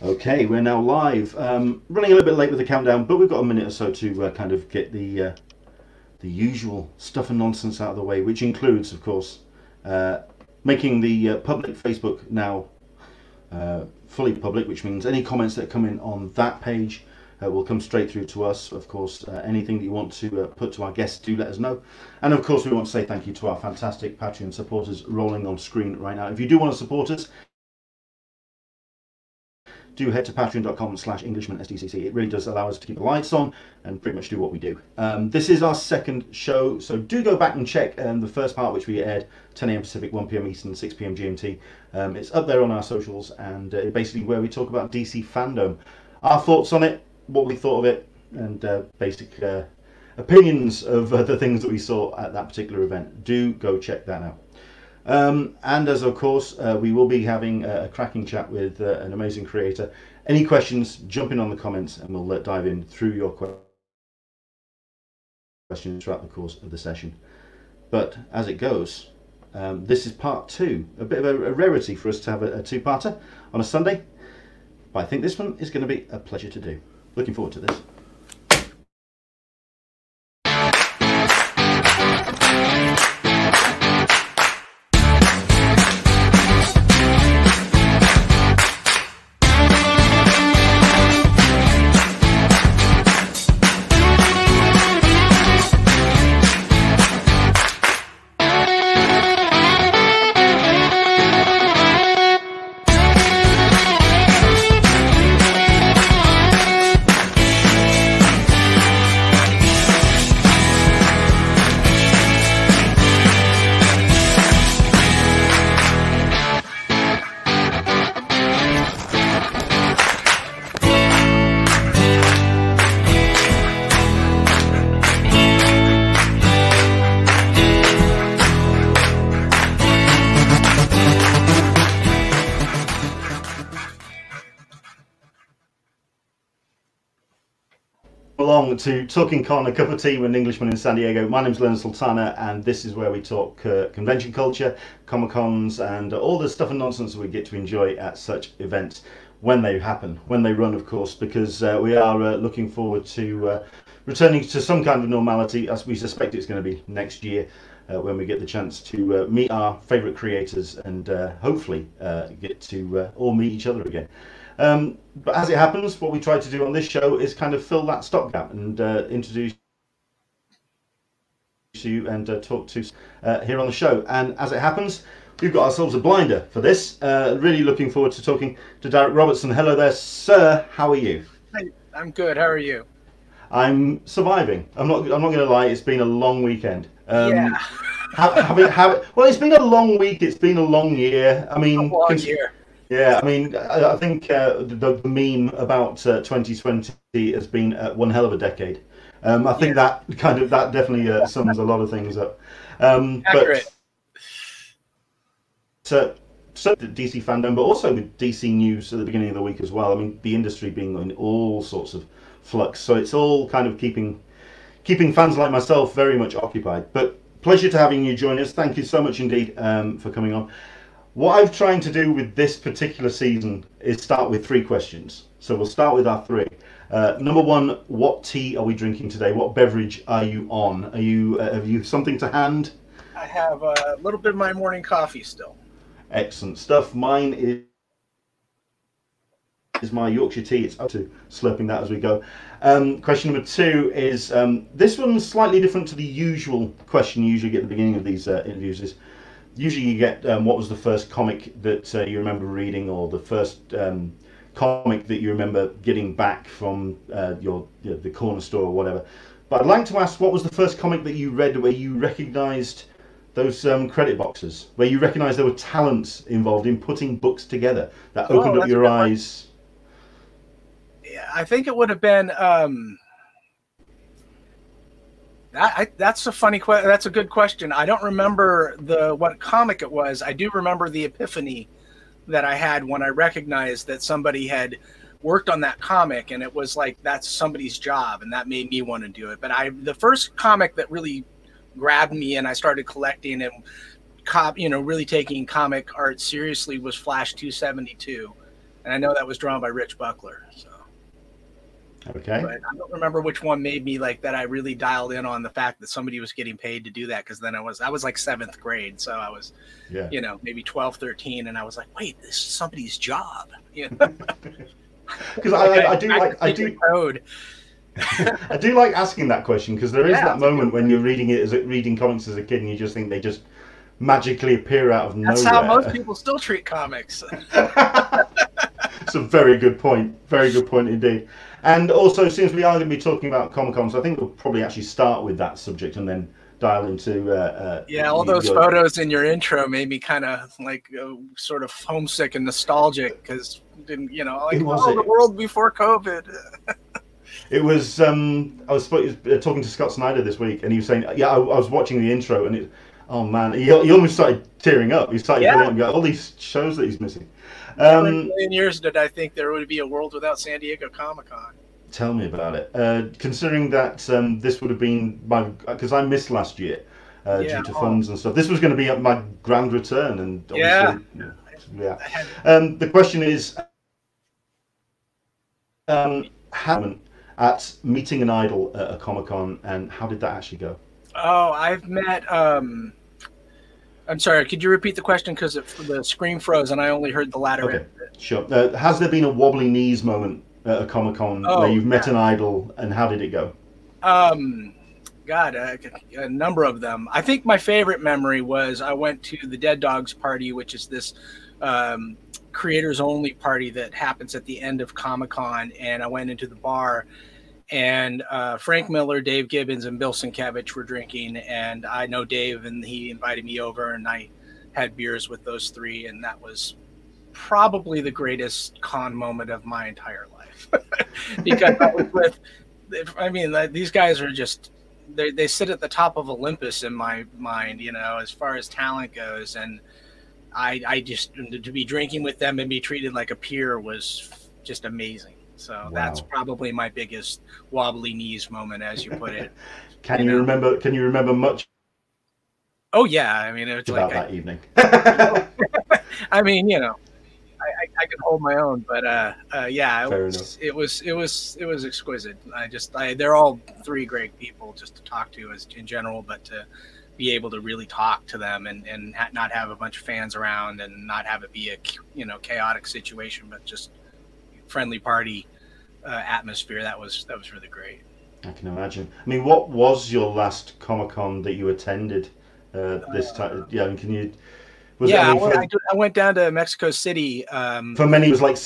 Okay, we're now live. Running a little bit late with the countdown, but we've got a minute or so to kind of get the usual stuff and nonsense out of the way, which includes, of course, making the public Facebook now fully public, which means any comments that come in on that page will come straight through to us. Of course, anything that you want to put to our guests, do let us know. And of course, we want to say thank you to our fantastic Patreon supporters rolling on screen right now. If you do want to support us, do head to patreon.com/EnglishmanSDCC. It really does allow us to keep the lights on and pretty much do what we do. This is our second show, so do go back and check the first part, which we aired 10 AM Pacific, 1 PM Eastern, 6 PM GMT. It's up there on our socials, and basically where we talk about DC fandom, our thoughts on it, what we thought of it, and basic opinions of the things that we saw at that particular event. Do go check that out. And as of course, we will be having a cracking chat with an amazing creator. Any questions, jump in on the comments and we'll dive in through your questions throughout the course of the session. But as it goes, this is part two, a bit of a rarity for us to have a two-parter on a Sunday. But I think this one is going to be a pleasure to do. Looking forward to this. Along to Talkin Con, a cup of tea with an Englishman in San Diego. My name's Leonard Sultana, and this is where we talk convention culture, Comic-Cons, and all the stuff and nonsense we get to enjoy at such events when they happen, when they run, of course, because we are looking forward to returning to some kind of normality, as we suspect it's going to be next year, when we get the chance to meet our favourite creators and hopefully get to all meet each other again. But as it happens, what we try to do on this show is kind of fill that stopgap and introduce you and talk to here on the show. And as it happens, we've got ourselves a blinder for this. Really looking forward to talking to Darick Robertson. Hello there, sir. How are you? Hey, I'm good. How are you? I'm surviving. I'm not going to lie. It's been a long weekend. Yeah. Well, it's been a long week. It's been a long year. I mean, a long year. Yeah, I mean, I think the meme about 2020 has been one hell of a decade. I think that definitely sums a lot of things up. Accurate. So DC fandom, but also with DC news at the beginning of the week as well. I mean, the industry being in all sorts of flux, so it's all kind of keeping fans like myself very much occupied. But pleasure to having you join us. Thank you so much indeed for coming on. What I'm trying to do with this particular season is start with 3 questions. So we'll start with our 3. Number 1, what tea are we drinking today? What beverage are you on? Have you something to hand? I have a little bit of my morning coffee still. Excellent stuff. Mine is my Yorkshire tea. It's up to slurping that as we go. Question number 2 is this one's slightly different to the usual question you usually get at the beginning of these interviews. Usually you get what was the first comic that you remember reading, or the first comic that you remember getting back from the corner store or whatever. But I'd like to ask, what was the first comic that you read where you recognised those credit boxes, where you recognised there were talents involved in putting books together that opened up your eyes? Yeah, I think it would have been... That's a funny question. That's a good question. I don't remember what comic it was. I do remember the epiphany that I had when I recognized that somebody had worked on that comic, and it was like, that's somebody's job, and that made me want to do it. But the first comic that really grabbed me and I started collecting and really taking comic art seriously was Flash 272. and I know that was drawn by Rich Buckler. So. Okay. But I don't remember which one made me like that. I really dialed in on the fact that somebody was getting paid to do that, because then I was like 7th grade, so I was, you know, maybe 12, 13, and I was like, wait, this is somebody's job. You know? Because I do code. I do like asking that question, because there is that moment when you're reading comics as a kid and you just think they just magically appear out of nowhere. That's how most people still treat comics. It's a very good point. Very good point indeed. And also, since we are going to be talking about Comic-Cons, I think we'll probably actually start with that subject and then dial into... all those photos in your intro made me kind of like sort of homesick and nostalgic, because, you know, like, the world before COVID. It was, I was talking to Scott Snyder this week, and he was saying, I was watching the intro, and it, oh man, he almost started tearing up. He started pulling up and going, all these shows that he's missing. How many million years did I think there would be a world without San Diego Comic-Con? Tell me about it. Considering that this would have been because I missed last year due to funds and stuff. This was going to be my grand return, and obviously, the question is, how at meeting an idol at a Comic-Con, and how did that actually go? Oh, I've met. I'm sorry, could you repeat the question, because the screen froze and I only heard the latter end of it. Sure. Has there been a wobbly knees moment at a Comic-Con where you've met an idol, and how did it go? God, a number of them. I think my favorite memory was I went to the Dead Dogs party, which is this creators only party that happens at the end of Comic-Con, and I went into the bar, and Frank Miller, Dave Gibbons, and Bill Sienkiewicz were drinking, and I know Dave, and he invited me over, and I had beers with those three, and that was probably the greatest con moment of my entire life. Because I was with, I mean, these guys are just, they sit at the top of Olympus in my mind, you know, as far as talent goes, and I just, to be drinking with them and be treated like a peer was just amazing. So that's probably my biggest wobbly knees moment, as you put it. Can you remember much? Oh yeah, I mean, it's about like that evening. I mean, you know, I could hold my own, but it was exquisite. They're all three great people just to talk to as in general, but to be able to really talk to them and not have a bunch of fans around and not have it be a, you know, chaotic situation, but just friendly party atmosphere. That was really great. I can imagine. I mean, what was your last Comic-Con that you attended this time? Yeah, can you? I went down to Mexico City. For many, it was like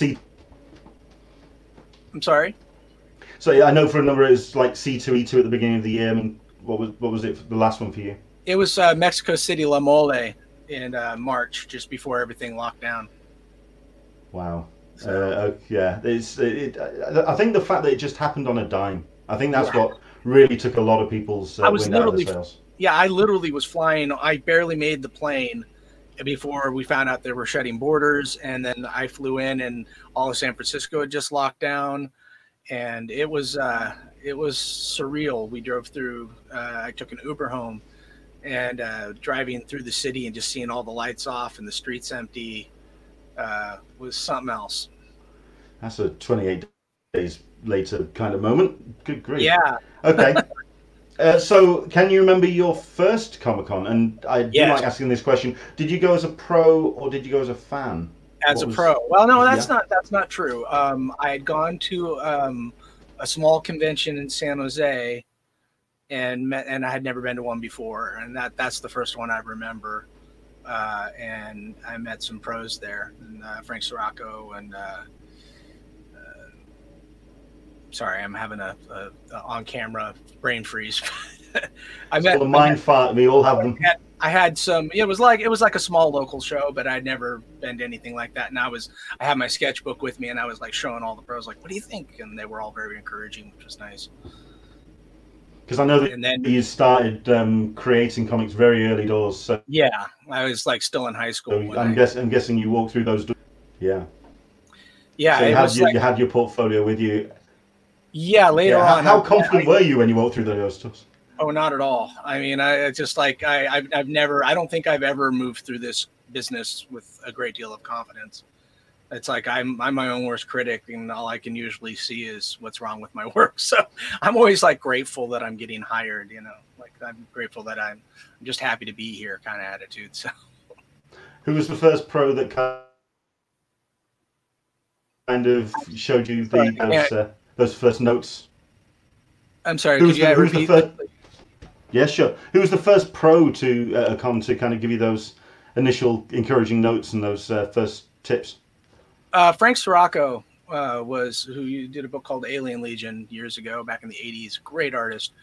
I'm sorry. So yeah, I know for a number it was like S08e02 at the beginning of the year. I mean, what was it for the last one for you? It was Mexico City La Mole in March, just before everything locked down. Wow. Yeah, I think the fact that it just happened on a dime, I think that's what really took a lot of people's wind out of the sails. Yeah, I literally was flying. I barely made the plane before we found out they were shutting borders, and then I flew in, and all of San Francisco had just locked down, and it was surreal. We drove through. I took an Uber home, and driving through the city and just seeing all the lights off and the streets empty was something else. That's a 28 days later kind of moment. Good grief. Yeah. Okay. So, can you remember your first Comic-Con? And I do like asking this question. Did you go as a pro or did you go as a fan? As a pro. Well, no, that's not true. I had gone to a small convention in San Jose, and I had never been to one before, and that's the first one I remember. And I met some pros there, and Frank Sirocco, and sorry, I'm having a on-camera brain freeze. I met the mind fart. We all have them. I had some. It was like a small local show, but I'd never been to anything like that. And I had my sketchbook with me, and I was like showing all the pros, like, "What do you think?" And they were all very encouraging, which was nice. Because I know that you started creating comics very early doors. So yeah, I was like still in high school. So I'm guessing you walked through those doors. Yeah. Yeah. So you had your portfolio with you. Yeah, later on. How confident were you when you walked through those doors? Oh, not at all. I mean, I don't think I've ever moved through this business with a great deal of confidence. It's like I'm my own worst critic, and all I can usually see is what's wrong with my work. So I'm always like grateful that I'm getting hired, you know, like I'm grateful that I'm just happy to be here kind of attitude. So who was the first pro that kind of showed you those first notes? I'm sorry, could you repeat? Yeah, sure. Who was the first pro to come to kind of give you those initial encouraging notes and those first tips? Frank Sirocco was who did a book called Alien Legion years ago, back in the 80s. Great artist.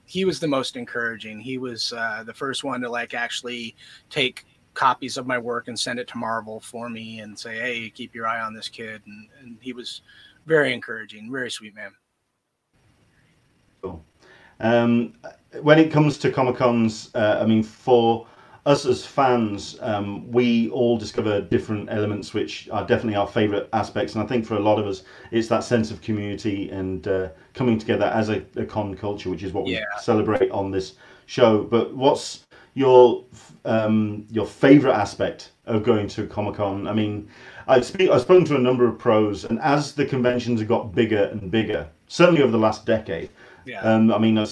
He was the most encouraging. He was the first one to like actually take copies of my work and send it to Marvel for me and say, hey, keep your eye on this kid. And he was very encouraging, very sweet man. Cool. When it comes to Comic-Cons, I mean, for us as fans, we all discover different elements which are definitely our favorite aspects, and I think for a lot of us it's that sense of community and coming together as a con culture, which is what we celebrate on this show. But what's your favorite aspect of going to Comic-Con? I mean, I've spoken to a number of pros, and as the conventions have got bigger and bigger, certainly over the last decade, I mean, I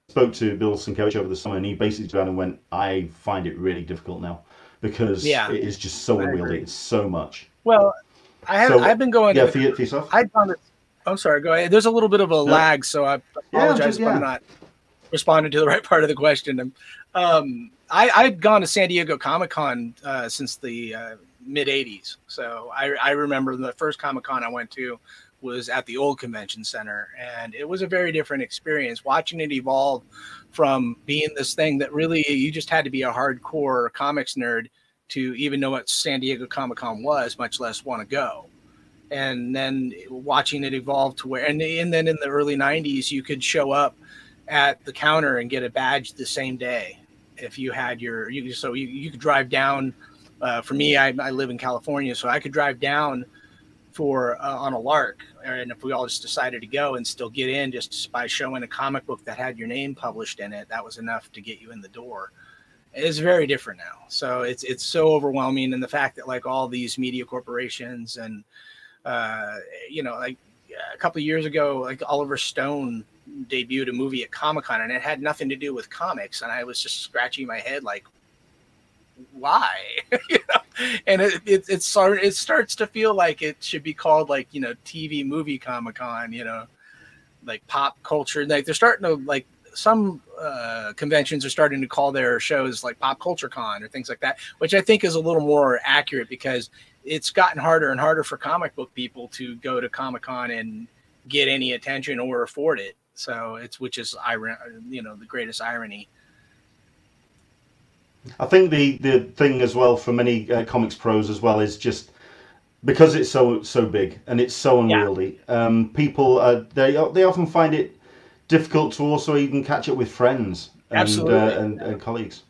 spoke to Bill Sienkiewicz over the summer, and he basically turned and went, I find it really difficult now because it is just so unwieldy. It's so much. Well, I've been going. Yeah, for yourself. I'm sorry. Go ahead. There's a little bit of a lag, so I apologize if I'm not responding to the right part of the question. I've gone to San Diego Comic-Con since the mid '80s, so I remember the first Comic-Con I went to was at the old convention center, and it was a very different experience watching it evolve from being this thing that really you just had to be a hardcore comics nerd to even know what San Diego Comic-Con was, much less want to go. And then watching it evolve to where, and then in the early 90s, you could show up at the counter and get a badge the same day if you had you could drive down. For me, I live in California, so I could drive down for on a lark, and if we all just decided to go and still get in just by showing a comic book that had your name published in it, that was enough to get you in the door. It's very different now. So it's so overwhelming, and the fact that like all these media corporations and you know, like a couple of years ago, like Oliver Stone debuted a movie at Comic-Con, and it had nothing to do with comics, and I was just scratching my head like, why? You know? And it starts to feel like it should be called like, you know, TV movie Comic-Con, you know, like pop culture. Like they're starting to, like, some conventions are starting to call their shows like Pop Culture Con or things like that, which I think is a little more accurate because it's gotten harder and harder for comic book people to go to Comic-Con and get any attention or afford it. So which is, you know, the greatest irony. I think the thing as well for many comics pros as well is just because it's so big and it's so unwieldy. People they often find it difficult to also even catch up with friends and colleagues.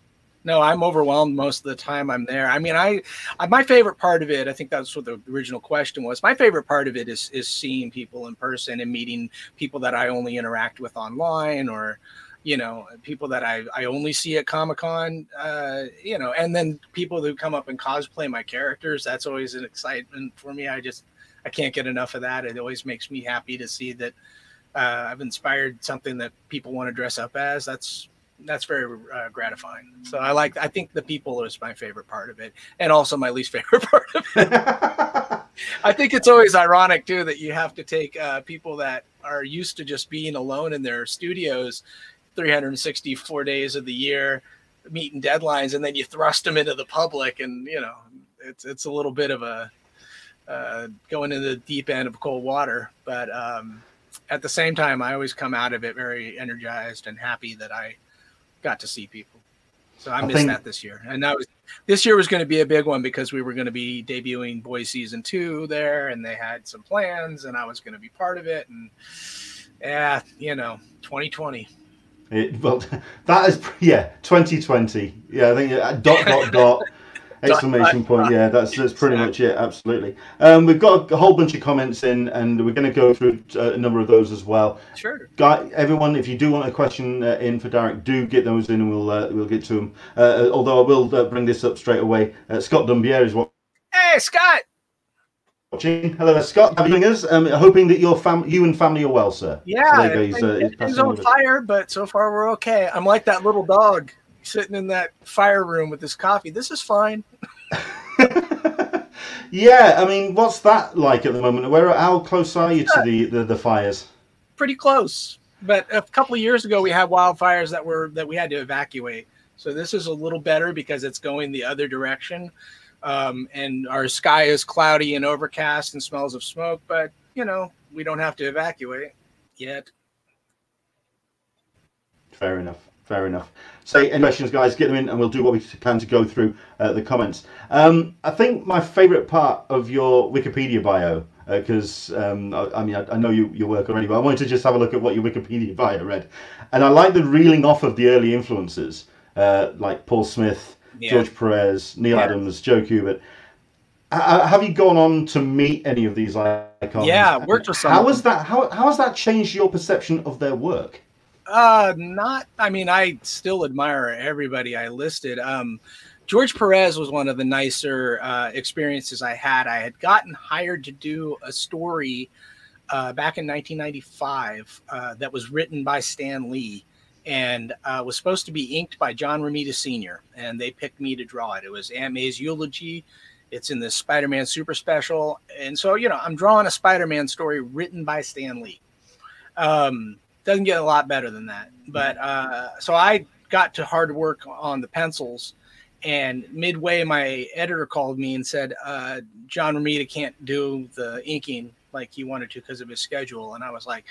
No, I'm overwhelmed most of the time I'm there. I mean, my favorite part of it, I think that's what the original question was. My favorite part of it is seeing people in person and meeting people that I only interact with online, or, you know, people that I only see at Comic-Con, you know, and then people who come up and cosplay my characters. That's always an excitement for me. I can't get enough of that. It always makes me happy to see that I've inspired something that people want to dress up as. That's very gratifying. So I think the people is my favorite part of it, and also my least favorite part of it. I think it's always ironic too that you have to take people that are used to just being alone in their studios 364 days of the year, meeting deadlines, and then you thrust them into the public, and you know, it's a little bit of a going into the deep end of cold water. But at the same time, I always come out of it very energized and happy that I got to see people. So I missed that this year. And this year was going to be a big one because we were going to be debuting Boys Season 2 there, and they had some plans, and I was going to be part of it. And yeah, you know, 2020. Well, that is 2020. Yeah, I think ... Exclamation point. Yeah, that's pretty much it. Absolutely. We've got a whole bunch of comments in, and we're going to go through a number of those as well. Sure. Everyone, if you do want a question in for Darrick, do get those in, and we'll get to them. Although I will bring this up straight away. Scott Dumbier is what. Hey, Scott. Watching. Hello there, Scott. How are you doing? Hoping that you and family are well, sir. Yeah, it's on fire, but so far we're okay. I'm like that little dog sitting in that fire room with his coffee. This is fine. Yeah, I mean, what's that like at the moment? How close are you to the fires? Pretty close, but a couple of years ago we had wildfires that we had to evacuate. So this is a little better because it's going the other direction. And our sky is cloudy and overcast and smells of smoke, but you know, we don't have to evacuate yet. Fair enough. Fair enough. So any questions, guys, get them in and we'll do what we can to go through the comments. I think my favorite part of your Wikipedia bio, because I mean, I know your work already, but I wanted to just have a look at what your Wikipedia bio read. And I like the reeling off of the early influences, like Paul Smith, George Perez, Neil Adams, Joe Kubert. Have you gone on to meet any of these icons? Yeah, worked with some. How has that changed your perception of their work? I mean, I still admire everybody I listed. George Perez was one of the nicer experiences I had. I had gotten hired to do a story back in 1995 that was written by Stan Lee. And was supposed to be inked by John Romita Sr., and they picked me to draw it. It was Aunt May's eulogy. It's in the Spider-Man Super Special. And so, you know, I'm drawing a Spider-Man story written by Stan Lee. Doesn't get a lot better than that. But so I got to hard work on the pencils, and midway my editor called me and said, John Romita can't do the inking like he wanted to because of his schedule. And I was like,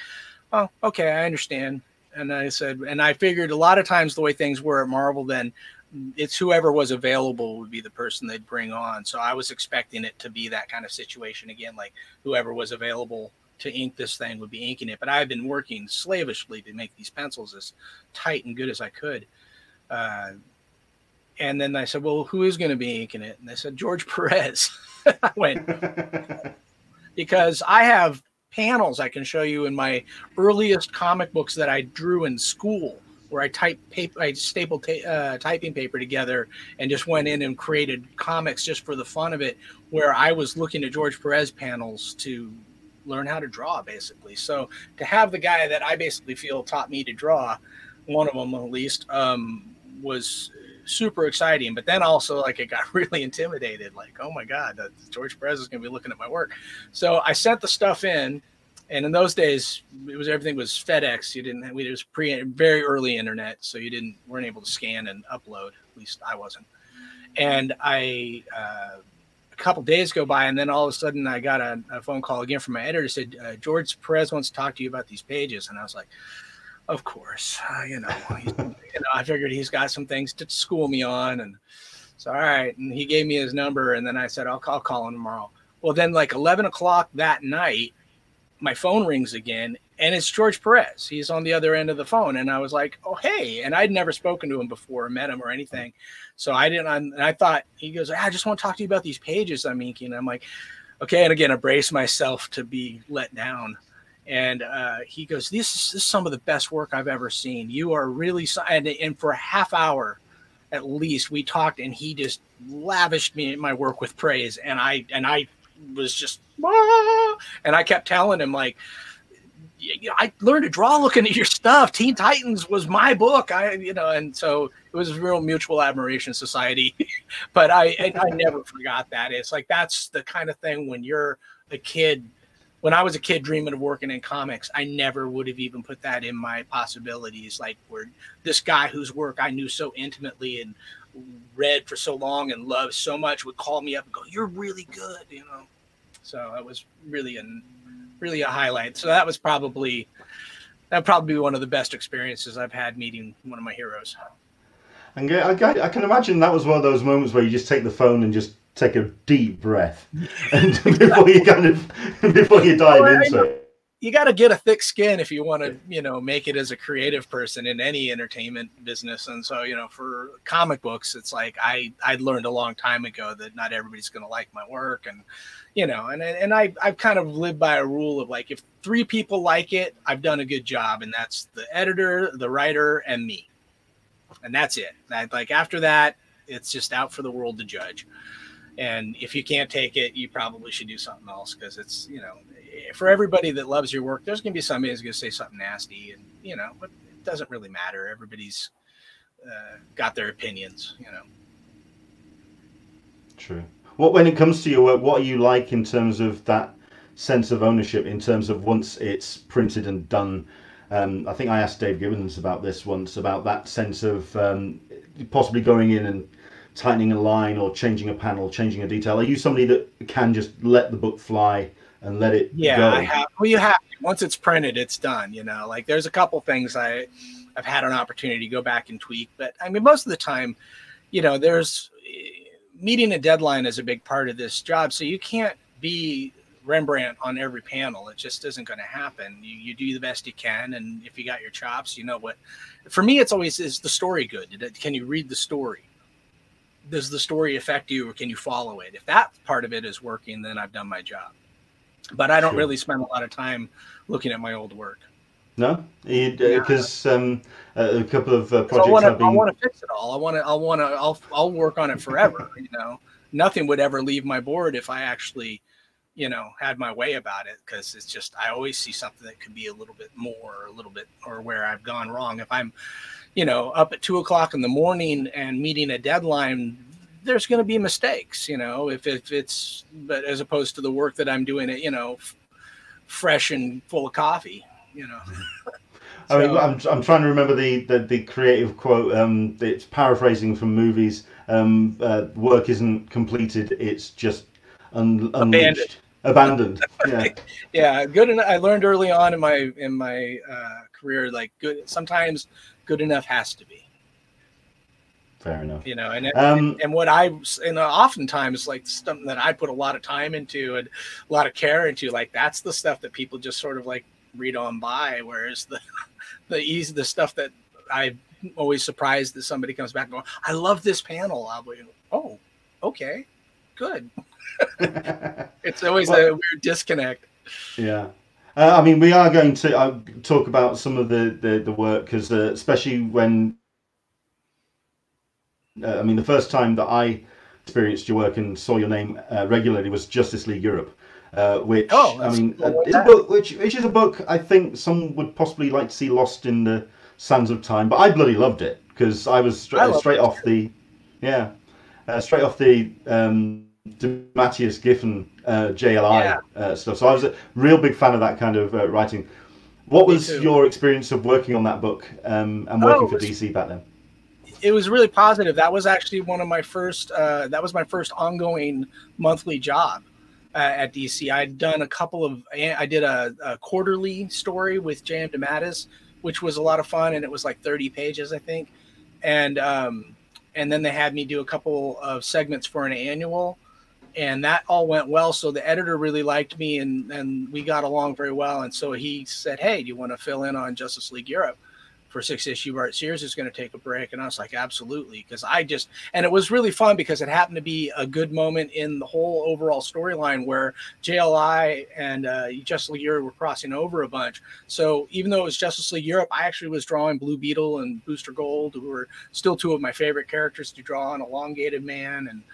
oh, okay, I understand. And I said, and I figured a lot of times the way things were at Marvel, then it's whoever was available would be the person they'd bring on. So I was expecting it to be that kind of situation again, like whoever was available to ink this thing would be inking it. But I've been working slavishly to make these pencils as tight and good as I could. And then I said, well, who is going to be inking it? And they said, George Perez. I went, because I have panels I can show you in my earliest comic books that I drew in school, where I stapled typing paper together and just went in and created comics just for the fun of it, where I was looking at George Perez panels to learn how to draw, basically. So to have the guy that I basically feel taught me to draw, one of them at least, was super exciting. But then also, like, it got really intimidated, like, oh my God, George Perez is going to be looking at my work. So I sent the stuff in, and in those days, everything was FedEx. It was very early internet, so weren't able to scan and upload. At least I wasn't. And a couple days go by, and then all of a sudden I got a phone call again from my editor. Said George Perez wants to talk to you about these pages, and I was like, of course, I figured he's got some things to school me on, and so all right. And he gave me his number, and then I said I'll call him tomorrow. Well, then like 11 o'clock that night, my phone rings again, and it's George Perez. He's on the other end of the phone, and I was like, oh, hey. And I'd never spoken to him before or met him or anything, so I didn't. And I thought, he goes, I just want to talk to you about these pages I'm inking. And I'm like, okay. And again, I braced myself to be let down. And he goes, this is some of the best work I've ever seen. You are really, and for a half hour at least, we talked, and he just lavished me my work with praise. And I was just, and I kept telling him, like, I learned to draw looking at your stuff. Teen Titans was my book. And so it was a real mutual admiration society. But I never forgot that. It's like, that's the kind of thing when you're a kid. When I was a kid dreaming of working in comics, I never would have even put that in my possibilities. Like, where this guy whose work I knew so intimately and read for so long and loved so much would call me up and go, "You're really good," So it was really a highlight. So that'd probably be one of the best experiences I've had meeting one of my heroes. And I can imagine that was one of those moments where you just take the phone and just take a deep breath, and before you dive into it. you got to get a thick skin if you want to, you know, make it as a creative person in any entertainment business. And so, you know, for comic books, it's like I learned a long time ago that not everybody's going to like my work, and you know, and I've kind of lived by a rule of like, if 3 people like it, I've done a good job, and that's the editor, the writer, and me, and that's it. Like after that, it's just out for the world to judge. And if you can't take it, you probably should do something else, because it's, you know, for everybody that loves your work, there's going to be somebody who's going to say something nasty, and, you know, but it doesn't really matter. Everybody's got their opinions, you know. True. When it comes to your work, what are you like in terms of that sense of ownership, in terms of once it's printed and done? I think I asked Dave Gibbons about this once, about that sense of possibly going in and tightening a line or changing a panel, changing a detail. Are you somebody that can just let the book fly and let it go? I have. Well, you have to. Once it's printed, it's done. You know, like there's a couple things I've had an opportunity to go back and tweak, but I mean, most of the time, you know, there's meeting a deadline is a big part of this job, so you can't be Rembrandt on every panel. It just isn't going to happen. You do the best you can, and if you got your chops, you know what. For me, it's always, is the story good? Can you read the story? Does the story affect you, or can you follow it? If that part of it is working, then I've done my job. But I don't really spend a lot of time looking at my old work. No, because a couple of projects I want to fix it all. I'll work on it forever. You know, nothing would ever leave my board if I actually, you know, had my way about it, because it's just, I always see something that could be a little bit more, or where I've gone wrong. If I'm, you know, up at 2 o'clock in the morning and meeting a deadline, there's going to be mistakes, you know, if it's, but as opposed to the work that I'm doing it, you know, fresh and full of coffee, you know. I mean, I'm trying to remember the creative quote. It's paraphrasing from movies. Work isn't completed; it's just abandoned. Yeah. Yeah. Good enough. I learned early on in my career, like sometimes good enough has to be. Fair enough. You know, and what oftentimes, like, something that I put a lot of time into and a lot of care into, like, that's the stuff that people just sort of like read on by. Whereas the stuff that I'm always surprised that somebody comes back and goes, I love this panel. I'll be, oh, okay, good. It's always a weird disconnect. Yeah. I mean, we are going to talk about some of the work, because especially when I mean, the first time that I experienced your work and saw your name regularly was Justice League Europe, which I mean, is a book which is a book I think some would possibly like to see lost in the sands of time, but I bloody loved it, because I was straight off the Matthias Giffen JLI stuff. So I was a real big fan of that kind of writing. What was your experience of working on that book and working for DC back then? It was really positive. That was actually one of my first. That was my first ongoing monthly job at DC. I'd done a couple of. I did a quarterly story with J.M. DeMatteis, which was a lot of fun, and it was like 30 pages, I think. And then they had me do a couple of segments for an annual, and that all went well. So the editor really liked me, and we got along very well. And so he said, "Hey, do you want to fill in on Justice League Europe for 6-issue art series? Is going to take a break." And I was like, absolutely. Because and it was really fun, because it happened to be a good moment in the whole overall storyline where JLI and Justice League Europe were crossing over a bunch. So even though it was Justice League Europe, I actually was drawing Blue Beetle and Booster Gold, who were still two of my favorite characters to draw, and Elongated Man. And,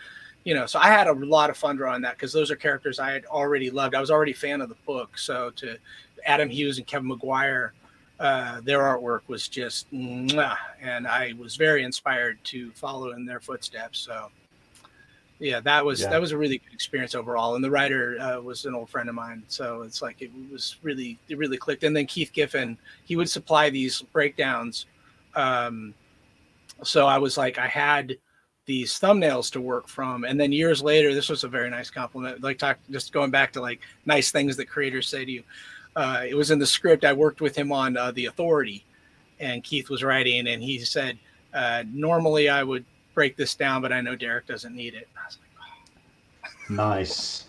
you know, so I had a lot of fun drawing that, because those are characters I had already loved. I was already a fan of the book. So to Adam Hughes and Kevin Maguire, their artwork was just mwah, and I was very inspired to follow in their footsteps. So yeah, that was a really good experience overall. And the writer was an old friend of mine, so it's like it really clicked. And then Keith Giffen, he would supply these breakdowns. So I was like, I had these thumbnails to work from, and then years later, this was a very nice compliment. Like just going back to like nice things that creators say to you. It was in the script. I worked with him on The Authority, and Keith was writing, and he said, normally I would break this down, but I know Derek doesn't need it. I was like, oh. Nice.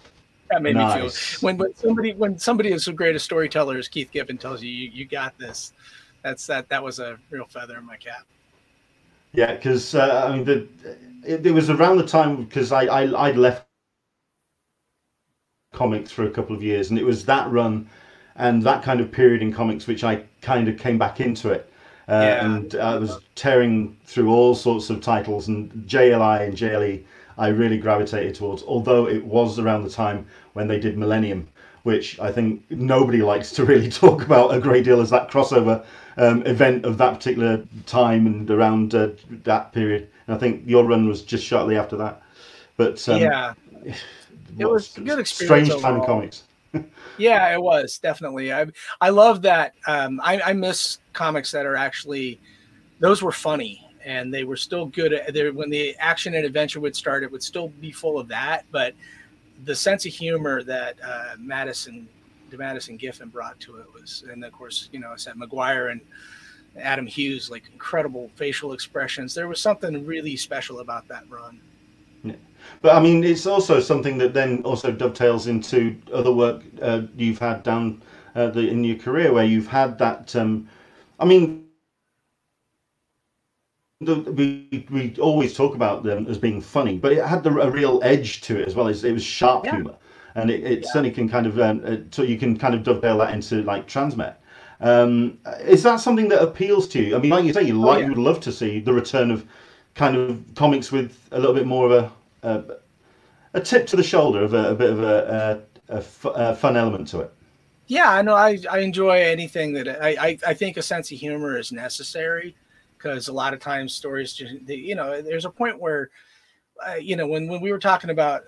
That made me feel Nice. when somebody is so great a storyteller as Keith Giffen tells you, you got this. That was a real feather in my cap. Yeah, because I mean, it was around the time because I'd left comics for a couple of years, and it was that run and that kind of period in comics which I kind of came back into it. Yeah. And I was tearing through all sorts of titles, and JLI and JLE I really gravitated towards, although it was around the time when they did Millennium, which I think nobody likes to really talk about a great deal as that crossover event of that particular time and around that period. And I think your run was just shortly after that. But Yeah. It was a good experience strange time in overall. comics. Yeah, it was definitely. I love that. I miss comics that are actually, those were funny and they were still good. When the action and adventure would start, it would still be full of that. But the sense of humor that Madison Giffen brought to it was, and of course, you know, I said McGuire and Adam Hughes, like incredible facial expressions. There was something really special about that run. Yeah. But I mean, it's also something that then also dovetails into other work you've had down in your career, where you've had that. I mean, we always talk about them as being funny, but it had a real edge to it as well. It was sharp Yeah. humor, and it certainly can kind of so you can kind of dovetail that into like Transmet. Is that something that appeals to you? I mean, like you say, you would love to see the return of kind of comics with a little bit more of a tip to the shoulder, of a bit of a fun element to it. Yeah, I know. I enjoy anything that I think a sense of humor is necessary, because a lot of times stories just, you know, there's a point where, you know, when we were talking about,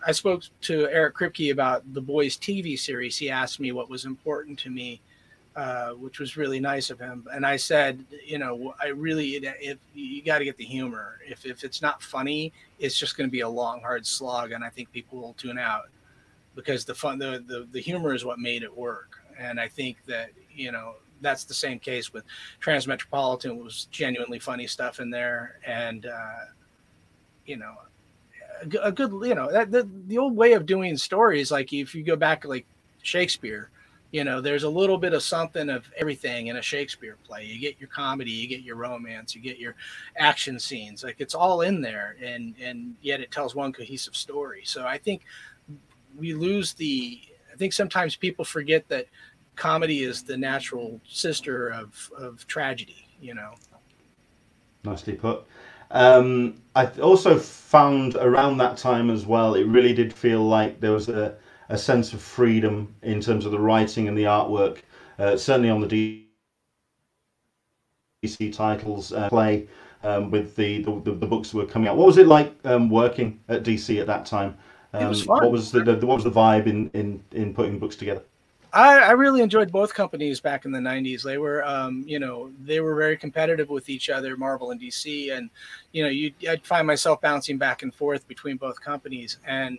I spoke to Eric Kripke about the Boys TV series, he asked me what was important to me, which was really nice of him. And I said, you know, you got to get the humor. If it's not funny, it's just going to be a long, hard slog. And I think people will tune out, because the humor is what made it work. And I think that, you know, that's the same case with Transmetropolitan. Was genuinely funny stuff in there. And, you know, a good, you know, the old way of doing stories, like if you go back like Shakespeare, you know, there's a little bit of something of everything in a Shakespeare play. You get your comedy, you get your romance, you get your action scenes, like it's all in there, and yet it tells one cohesive story. So I think I think sometimes people forget that comedy is the natural sister of tragedy, you know. Nicely put. I also found around that time as well, it really did feel like there was a sense of freedom in terms of the writing and the artwork, certainly on the DC titles play, with the books that were coming out. What was it like working at DC at that time? It was fun. What was the vibe in putting books together? I really enjoyed both companies back in the 90s. They were, you know, they were very competitive with each other, Marvel and DC. And, you know, I'd find myself bouncing back and forth between both companies. And,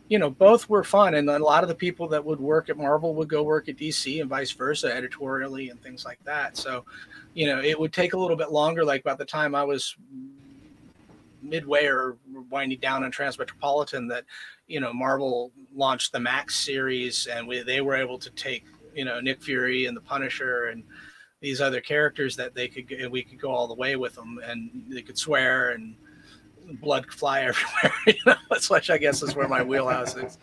you know, both were fun. And a lot of the people that would work at Marvel would go work at DC and vice versa, editorially and things like that. So, you know, it would take a little bit longer. Like by the time I was midway or winding down on Transmetropolitan, that, you know, Marvel launched the Max series, and they were able to take, you know, Nick Fury and the Punisher and these other characters that we could go all the way with them, and they could swear and blood fly everywhere. You know, that's which I guess is where my wheelhouse is.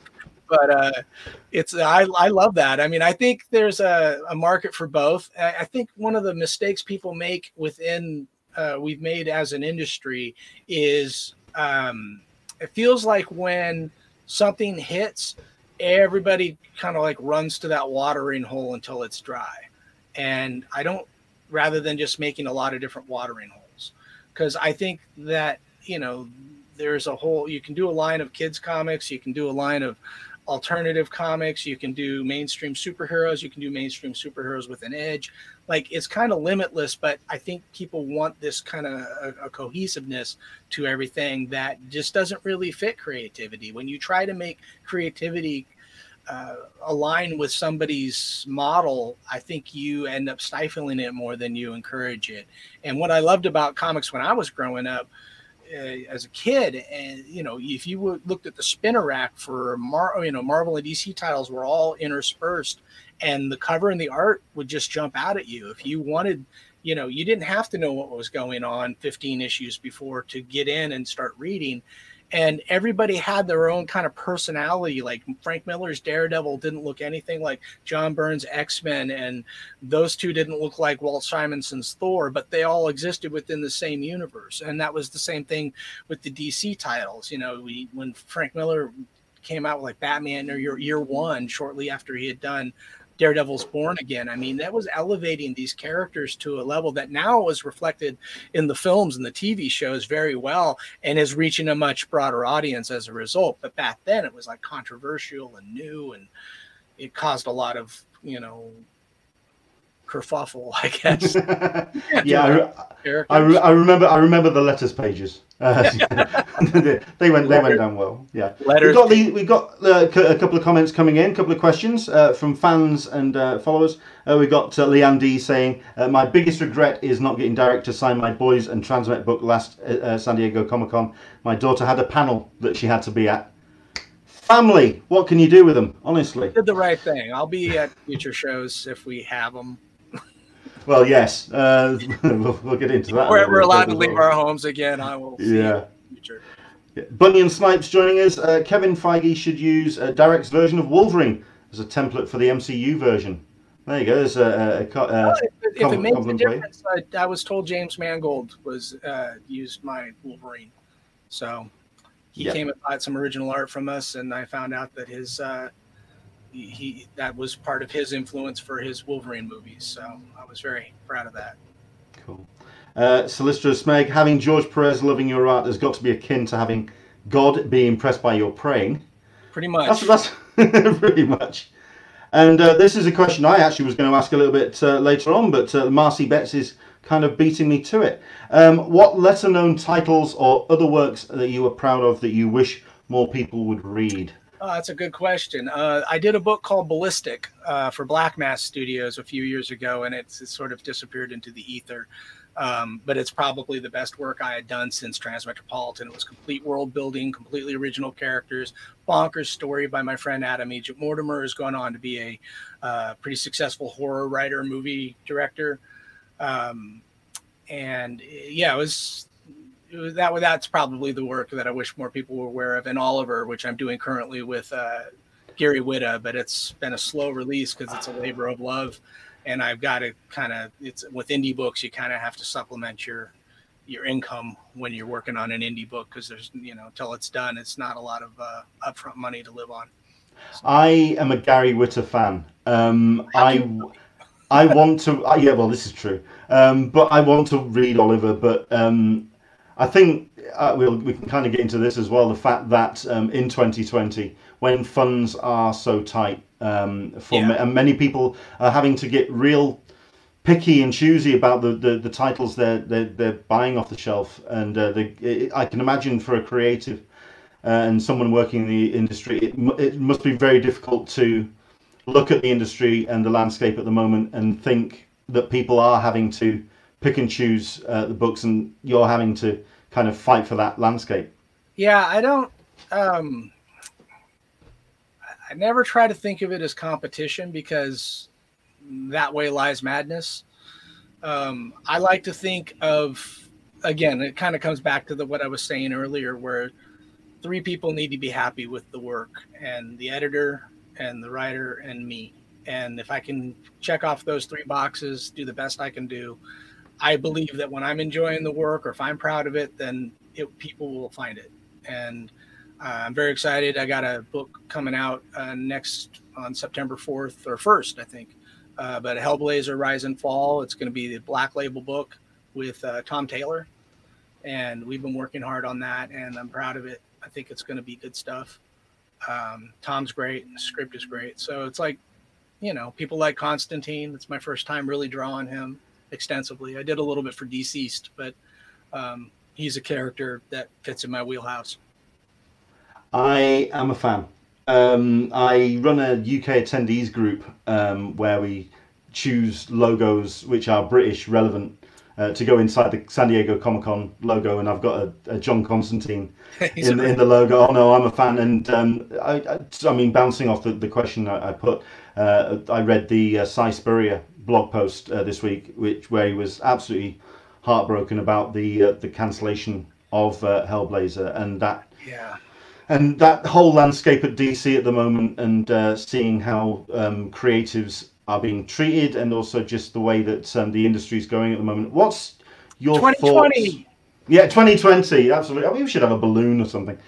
But I love that. I mean, I think there's a market for both. I think one of the mistakes people make we've made as an industry is it feels like when something hits, everybody kind of like runs to that watering hole until it's dry. And rather than just making a lot of different watering holes, because I think that, you know, you can do a line of kids comics, you can do a line of alternative comics, you can do mainstream superheroes, you can do mainstream superheroes with an edge. Like, it's kind of limitless, but I think people want this kind of a cohesiveness to everything that just doesn't really fit creativity. When you try to make creativity align with somebody's model, I think you end up stifling it more than you encourage it. And what I loved about comics when I was growing up, as a kid, and if you looked at the spinner rack for Marvel and DC titles were all interspersed, and the cover and the art would just jump out at you. If you wanted, you didn't have to know what was going on 15 issues before to get in and start reading. And everybody had their own kind of personality. Like Frank Miller's Daredevil didn't look anything like John Byrne's X-Men, and those two didn't look like Walt Simonson's Thor, but they all existed within the same universe. And that was the same thing with the DC titles. When Frank Miller came out with like Batman or Year One, shortly after he had done Daredevil's Born Again, I mean, that was elevating these characters to a level that now is reflected in the films and the TV shows very well, and is reaching a much broader audience as a result. But back then it was like controversial and new, and it caused a lot of, kerfuffle, I guess. I remember the letters pages. They went down well. Yeah, we got a couple of comments coming in, a couple of questions from fans and followers. We got Leanne D saying, my biggest regret is not getting Darrick to sign my Boys and Transmet book last San Diego Comic-Con. My daughter had a panel that she had to be at. Family, what can you do with them? Honestly, did the right thing. I'll be at future shows if we have them. Well, yes, we'll get into that. We're allowed to leave our homes again. I will. Yeah. Future. Yeah. Bunyan Snipes joining us. Kevin Feige should use Darrick's version of Wolverine as a template for the MCU version. There you go. There's if it makes a difference, I was told James Mangold used my Wolverine, so he came and bought some original art from us, and I found out that his. That was part of his influence for his Wolverine movies, so I was very proud of that. Cool. Solicitor Smeg, having George Perez loving your art has got to be akin to having God be impressed by your praying. Pretty much. That's pretty much. And this is a question I actually was going to ask a little bit later on, but Marcy Betts is kind of beating me to it. What lesser-known titles or other works that you are proud of that you wish more people would read? Oh, that's a good question. I did a book called Ballistic for Black Mass Studios a few years ago, and it's sort of disappeared into the ether. But it's probably the best work I had done since Transmetropolitan. It was complete world building, completely original characters, bonkers story by my friend Adam Egypt Mortimer, who's gone on to be a pretty successful horror writer, movie director. And yeah, that's probably the work that I wish more people were aware of. And Oliver, which I'm doing currently with Gary Whitta, but it's been a slow release because it's a labor of love. And I've got to it's with indie books, you kind of have to supplement your income when you're working on an indie book, because there's, until it's done, it's not a lot of upfront money to live on. So. I am a Gary Whitta fan. I want to, yeah, well, this is true. But I want to read Oliver, but I think we can kind of get into this as well. The fact that in 2020, when funds are so tight, and many people are having to get real picky and choosy about the titles they're buying off the shelf, and I can imagine for a creative and someone working in the industry, it must be very difficult to look at the industry and the landscape at the moment and think that people are having to pick and choose the books, and you're having to kind of fight for that landscape. Yeah, I don't. I never try to think of it as competition, because that way lies madness. I like to think of, again, it kind of comes back to what I was saying earlier, where 3 people need to be happy with the work, and the editor and the writer and me. And if I can check off those 3 boxes, do the best I can do, I believe that when I'm enjoying the work, or if I'm proud of it, then people will find it. And I'm very excited. I got a book coming out next on September 4th or 1st, I think. But Hellblazer Rise and Fall. It's going to be the Black Label book with Tom Taylor. And we've been working hard on that, and I'm proud of it. I think it's going to be good stuff. Tom's great, and the script is great. So it's like, people like Constantine. It's my first time really drawing him extensively. I did a little bit for Deceased, but he's a character that fits in my wheelhouse. I am a fan. I run a UK attendees group where we choose logos which are British relevant to go inside the San Diego Comic-Con logo, and I've got a John Constantine in the logo. Oh no, I'm a fan. And I mean, bouncing off the question I put, I read the Cy Spurrier blog post this week, where he was absolutely heartbroken about the cancellation of Hellblazer, and that and that whole landscape at DC at the moment, and seeing how creatives are being treated, and also just the way that the industry is going at the moment. What's your 2020? Thoughts? Yeah, 2020, absolutely. I mean, we should have a balloon or something.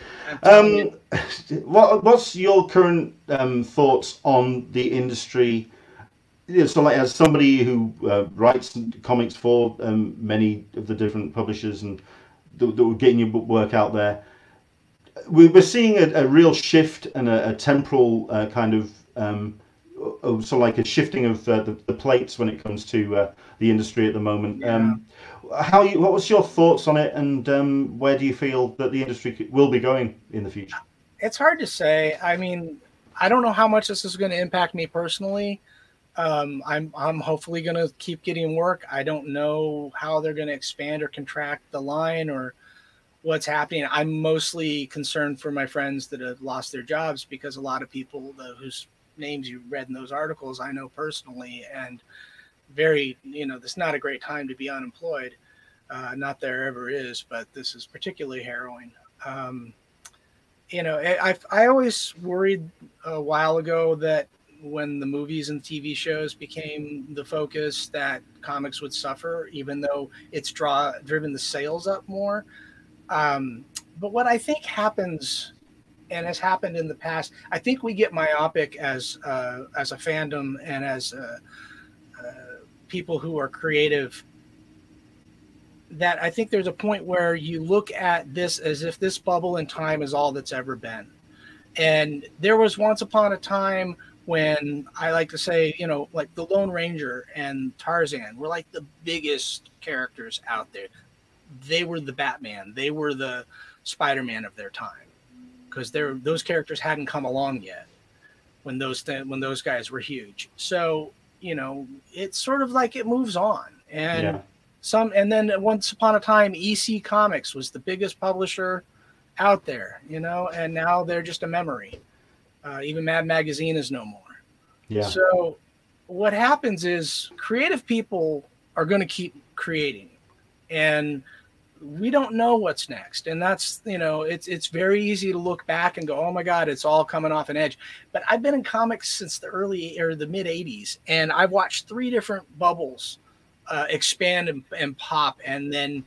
What's your current thoughts on the industry? So, like, as somebody who writes comics for many of the different publishers and that were getting your work out there, we're seeing a real shift and a temporal kind of so like a shifting of the plates when it comes to the industry at the moment. What was your thoughts on it, and where do you feel that the industry will be going in the future? It's hard to say. I mean, I don't know how much this is going to impact me personally. I'm hopefully going to keep getting work. I don't know how they're going to expand or contract the line or what's happening. I'm mostly concerned for my friends that have lost their jobs, because a lot of people whose names you read in those articles I know personally, and this is not a great time to be unemployed. Not there ever is, but this is particularly harrowing. I always worried a while ago that when the movies and TV shows became the focus, that comics would suffer, even though it's driven the sales up more. But what I think happens, and has happened in the past, I think we get myopic as a fandom and as people who are creative, that I think there's a point where you look at this as if this bubble in time is all that's ever been. And there was once upon a time when, I like to say, like the Lone Ranger and Tarzan were like the biggest characters out there. They were the Batman. They were the Spider-Man of their time, because those characters hadn't come along yet when those guys were huge. So, it's sort of like it moves on. And and then once upon a time, EC Comics was the biggest publisher out there, and now they're just a memory. Even Mad Magazine is no more. Yeah. So what happens is creative people are going to keep creating, and we don't know what's next. And that's, it's very easy to look back and go, oh my God, it's all coming off an edge. But I've been in comics since the mid 80s, and I've watched 3 different bubbles expand and pop. And then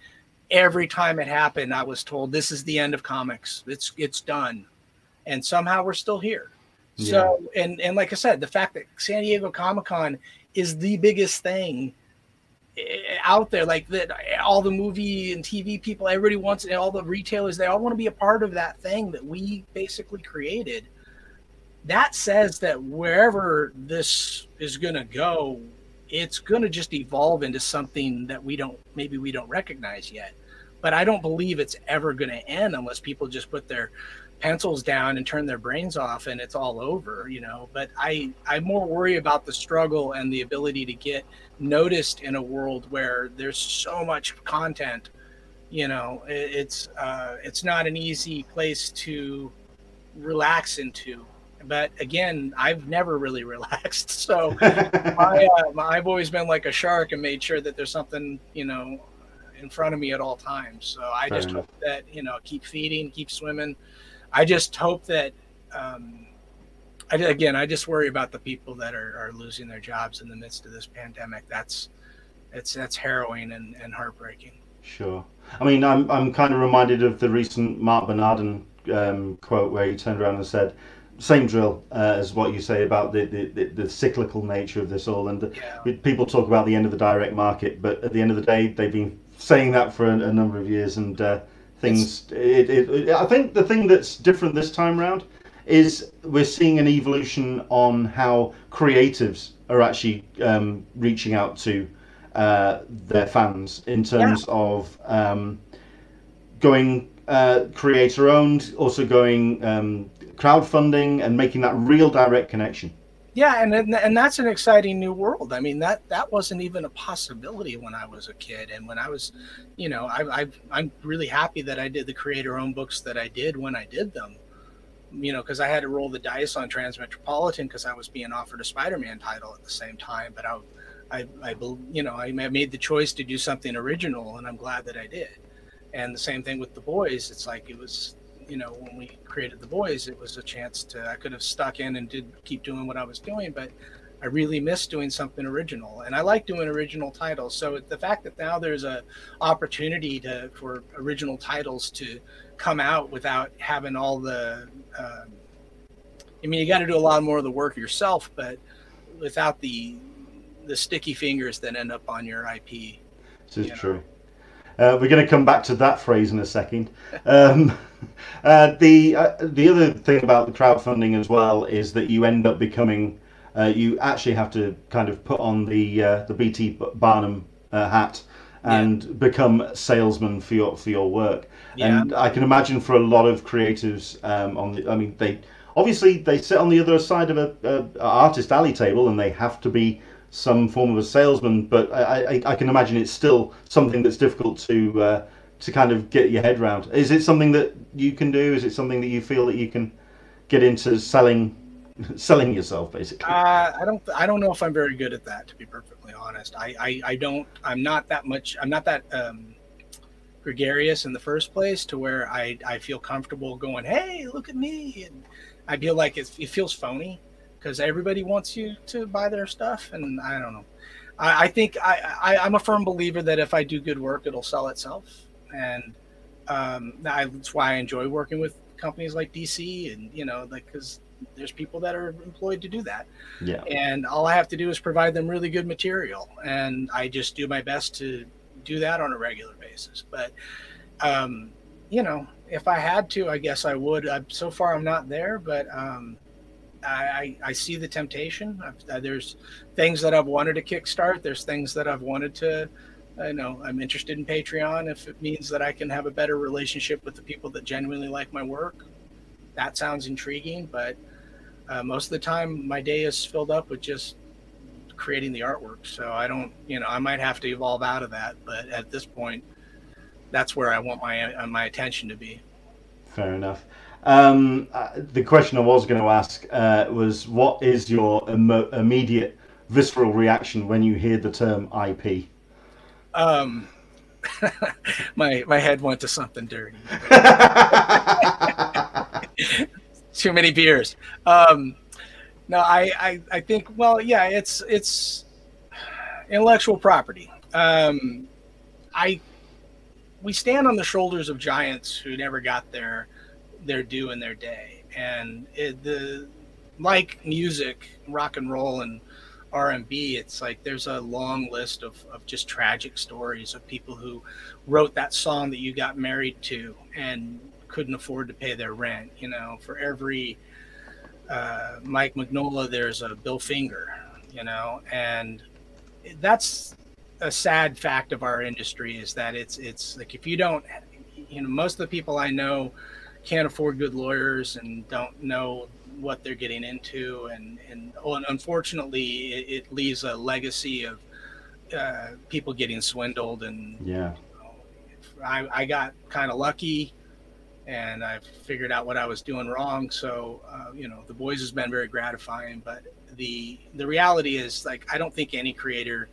every time it happened, I was told, this is the end of comics. It's done. And somehow we're still here. Yeah. So, and like I said, the fact that San Diego Comic-Con is the biggest thing out there, like that, all the movie and TV people, everybody wants, and all the retailers, they all want to be a part of that thing that we basically created. That says that wherever this is going to go, it's going to just evolve into something that we don't recognize yet. But I don't believe it's ever going to end unless people just put their pencils down and turn their brains off and it's all over, But I more worry about the struggle and the ability to get noticed in a world where there's so much content. It's not an easy place to relax into. But again, I've never really relaxed. So I've always been like a shark and made sure that there's something, in front of me at all times. So I just hope that, keep feeding, keep swimming. I just hope that, I just worry about the people that are losing their jobs in the midst of this pandemic. That's harrowing and heartbreaking. Sure. I mean, I'm kind of reminded of the recent Mark Bernardin quote where he turned around and said, same drill as what you say about the cyclical nature of this all. And people talk about the end of the direct market, but at the end of the day, they've been saying that for a number of years, and things. I think the thing that's different this time round is we're seeing an evolution on how creatives are actually reaching out to their fans in terms of going creator owned, also going crowdfunding and making that real direct connection. Yeah, and that's an exciting new world. I mean, that wasn't even a possibility when I was a kid, and when I was, you know, I'm really happy that I did the creator-owned books that I did when I did them. You know, because I had to roll the dice on Transmetropolitan because I was being offered a Spider-Man title at the same time. But you know, I made the choice to do something original, and I'm glad that I did. And the same thing with The Boys. It's like it was, you know, when we created The Boys, it was a chance to, I could have stuck in and keep doing what I was doing, but I really miss doing something original, and I like doing original titles. So the fact that now there's a opportunity for original titles to come out without having all the, I mean, you got to do a lot more of the work yourself, but without the sticky fingers that end up on your IP. This is true. We're going to come back to that phrase in a second. The other thing about the crowdfunding as well is that you end up becoming, you actually have to kind of put on the BT Barnum hat and become a salesman for your work. Yeah. And I can imagine for a lot of creatives, I mean, they sit on the other side of a artist alley table, and they have to be some form of a salesman, but I can imagine it's still something that's difficult to kind of get your head around. Is it something that you can do? Is it something that you feel that you can get into selling yourself, basically? I don't know if I'm very good at that, to be perfectly honest. I'm not that gregarious in the first place to where I feel comfortable going, hey, look at me, and I feel like it feels phony, because everybody wants you to buy their stuff, and I don't know. I think I'm a firm believer that if I do good work, it'll sell itself, and that's why I enjoy working with companies like DC, and you know, like, because there's people that are employed to do that. Yeah. And all I have to do is provide them really good material, and I just do my best to do that on a regular basis. But you know, if I had to, I guess I would. So far, I'm not there, but I see the temptation. There's things that I've wanted to kickstart. There's things that I've wanted to, I know I'm interested in Patreon if it means that I can have a better relationship with the people that genuinely like my work. That sounds intriguing, but most of the time my day is filled up with just creating the artwork. So I don't, you know, I might have to evolve out of that, but at this point, that's where I want my attention to be. Fair enough. The question I was going to ask was, what is your immediate visceral reaction when you hear the term IP? My head went to something dirty. Too many beers. No, I think, well, yeah, it's intellectual property. We stand on the shoulders of giants who never got their due in their day, and like music, rock and roll, and R&B, it's like there's a long list of just tragic stories of people who wrote that song that you got married to and couldn't afford to pay their rent. You know, for every Mike Mignola, there's a Bill Finger, you know, and that's a sad fact of our industry, is that it's like, if you don't, you know, most of the people I know can't afford good lawyers and don't know what they're getting into, and unfortunately it leaves a legacy of people getting swindled. And yeah, you know, I got kind of lucky, and I figured out what I was doing wrong. So you know, The Boys has been very gratifying, but the reality is, like, I don't think any creator,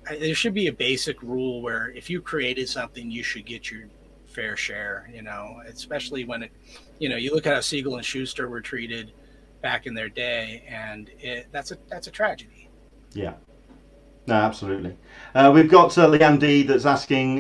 there should be a basic rule where if you created something, you should get your fair share, you know, especially when it, you know, you look at how Siegel and Schuster were treated back in their day, and that's a tragedy. Yeah, no, absolutely. We've got Leanne D that's asking,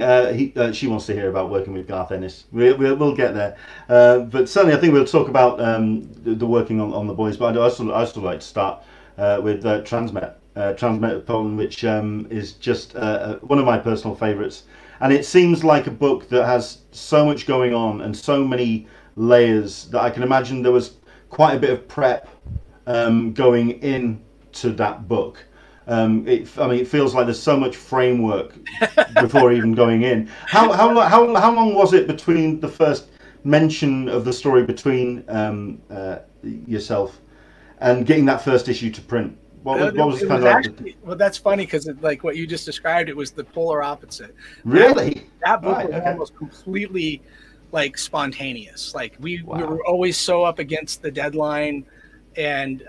she wants to hear about working with Garth Ennis. We'll get there, but certainly I think we'll talk about the working on The Boys, but I'd also like to start with Transmetropolitan, which is just one of my personal favorites. And it seems like a book that has so much going on and so many layers that I can imagine there was quite a bit of prep going into that book. I mean, it feels like there's so much framework before even going in. How long was it between the first mention of the story between yourself and getting that first issue to print. What was kind of actually, well, that's funny because like what you just described, it was the polar opposite. Really? That book was almost completely like spontaneous. Like we were always so up against the deadline, and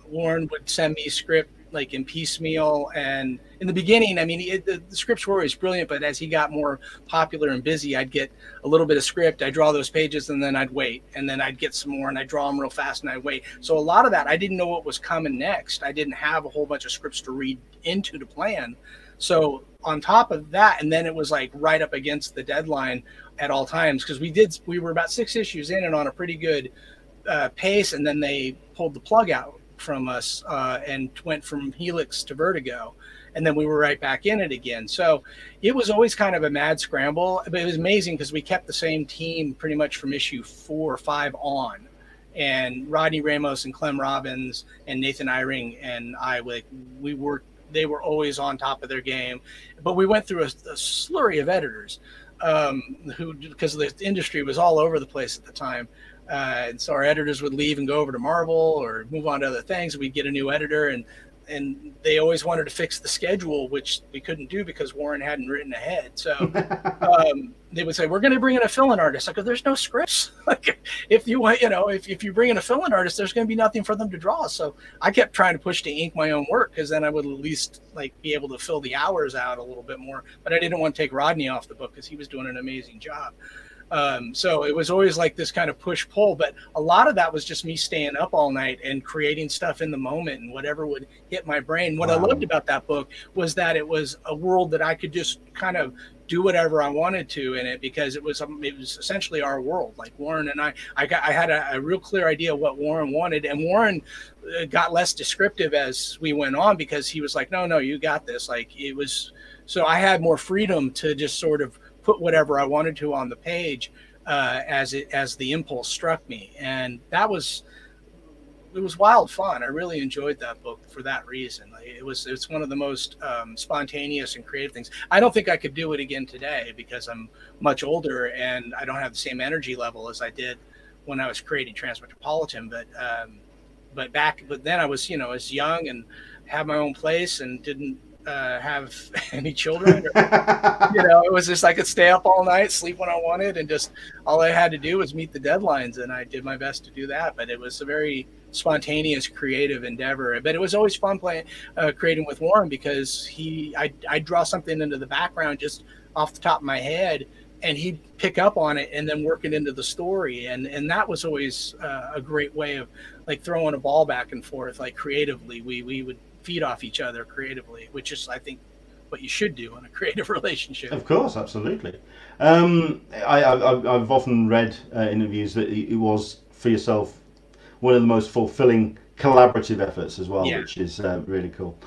Warren would send me script like in piecemeal. And in the beginning, I mean, the scripts were always brilliant, but as he got more popular and busy, I'd get a little bit of script, I'd draw those pages, and then I'd wait, and then I'd get some more, and I'd draw them real fast, and I'd wait. So a lot of that, I didn't know what was coming next. I didn't have a whole bunch of scripts to read into to plan. So on top of that, and then it was like right up against the deadline at all times, because we were about 6 issues in and on a pretty good pace, and then they pulled the plug out from us and went from Helix to Vertigo, and then we were right back in it again. So it was always kind of a mad scramble, but it was amazing because we kept the same team pretty much from issue 4 or 5 on, and Rodney Ramos and Clem Robbins and Nathan Eyring and they were always on top of their game. But we went through a slurry of editors who, because the industry was all over the place at the time. And so our editors would leave and go over to Marvel or move on to other things. We'd get a new editor, and they always wanted to fix the schedule, which we couldn't do because Warren hadn't written ahead. So they would say, we're going to bring in a fill-in artist. I go, there's no scripts. Like, if you want, if you bring in a fill-in artist, there's going to be nothing for them to draw. So I kept trying to push to ink my own work, because then I would at least like be able to fill the hours out a little bit more. But I didn't want to take Rodney off the book because he was doing an amazing job. So it was always like this kind of push-pull, but a lot of that was just me staying up all night and creating stuff in the moment and whatever would hit my brain. What I loved about that book was that it was a world that I could just kind of do whatever I wanted to in it, because it was essentially our world. Like Warren and I had a real clear idea of what Warren wanted, and Warren got less descriptive as we went on, because he was like, no, you got this. Like, it was, so I had more freedom to just sort of put whatever I wanted to on the page as the impulse struck me, and it was wild fun. I really enjoyed that book for that reason. Like, it's one of the most spontaneous and creative things. I don't think I could do it again today because I'm much older and I don't have the same energy level as I did when I was creating Transmetropolitan. But then I was as young and had my own place and didn't have any children. It was just I could stay up all night, sleep when I wanted, and just all I had to do was meet the deadlines, and I did my best to do that. But it was a very spontaneous, creative endeavor. But it was always fun creating with Warren, because I'd draw something into the background just off the top of my head, and he'd pick up on it and then work it into the story, and that was always a great way of like throwing a ball back and forth, like creatively. We would feed off each other creatively, which is, I think, what you should do in a creative relationship. Of course, absolutely. I've often read interviews that it was, for yourself, one of the most fulfilling collaborative efforts as well, which is really cool.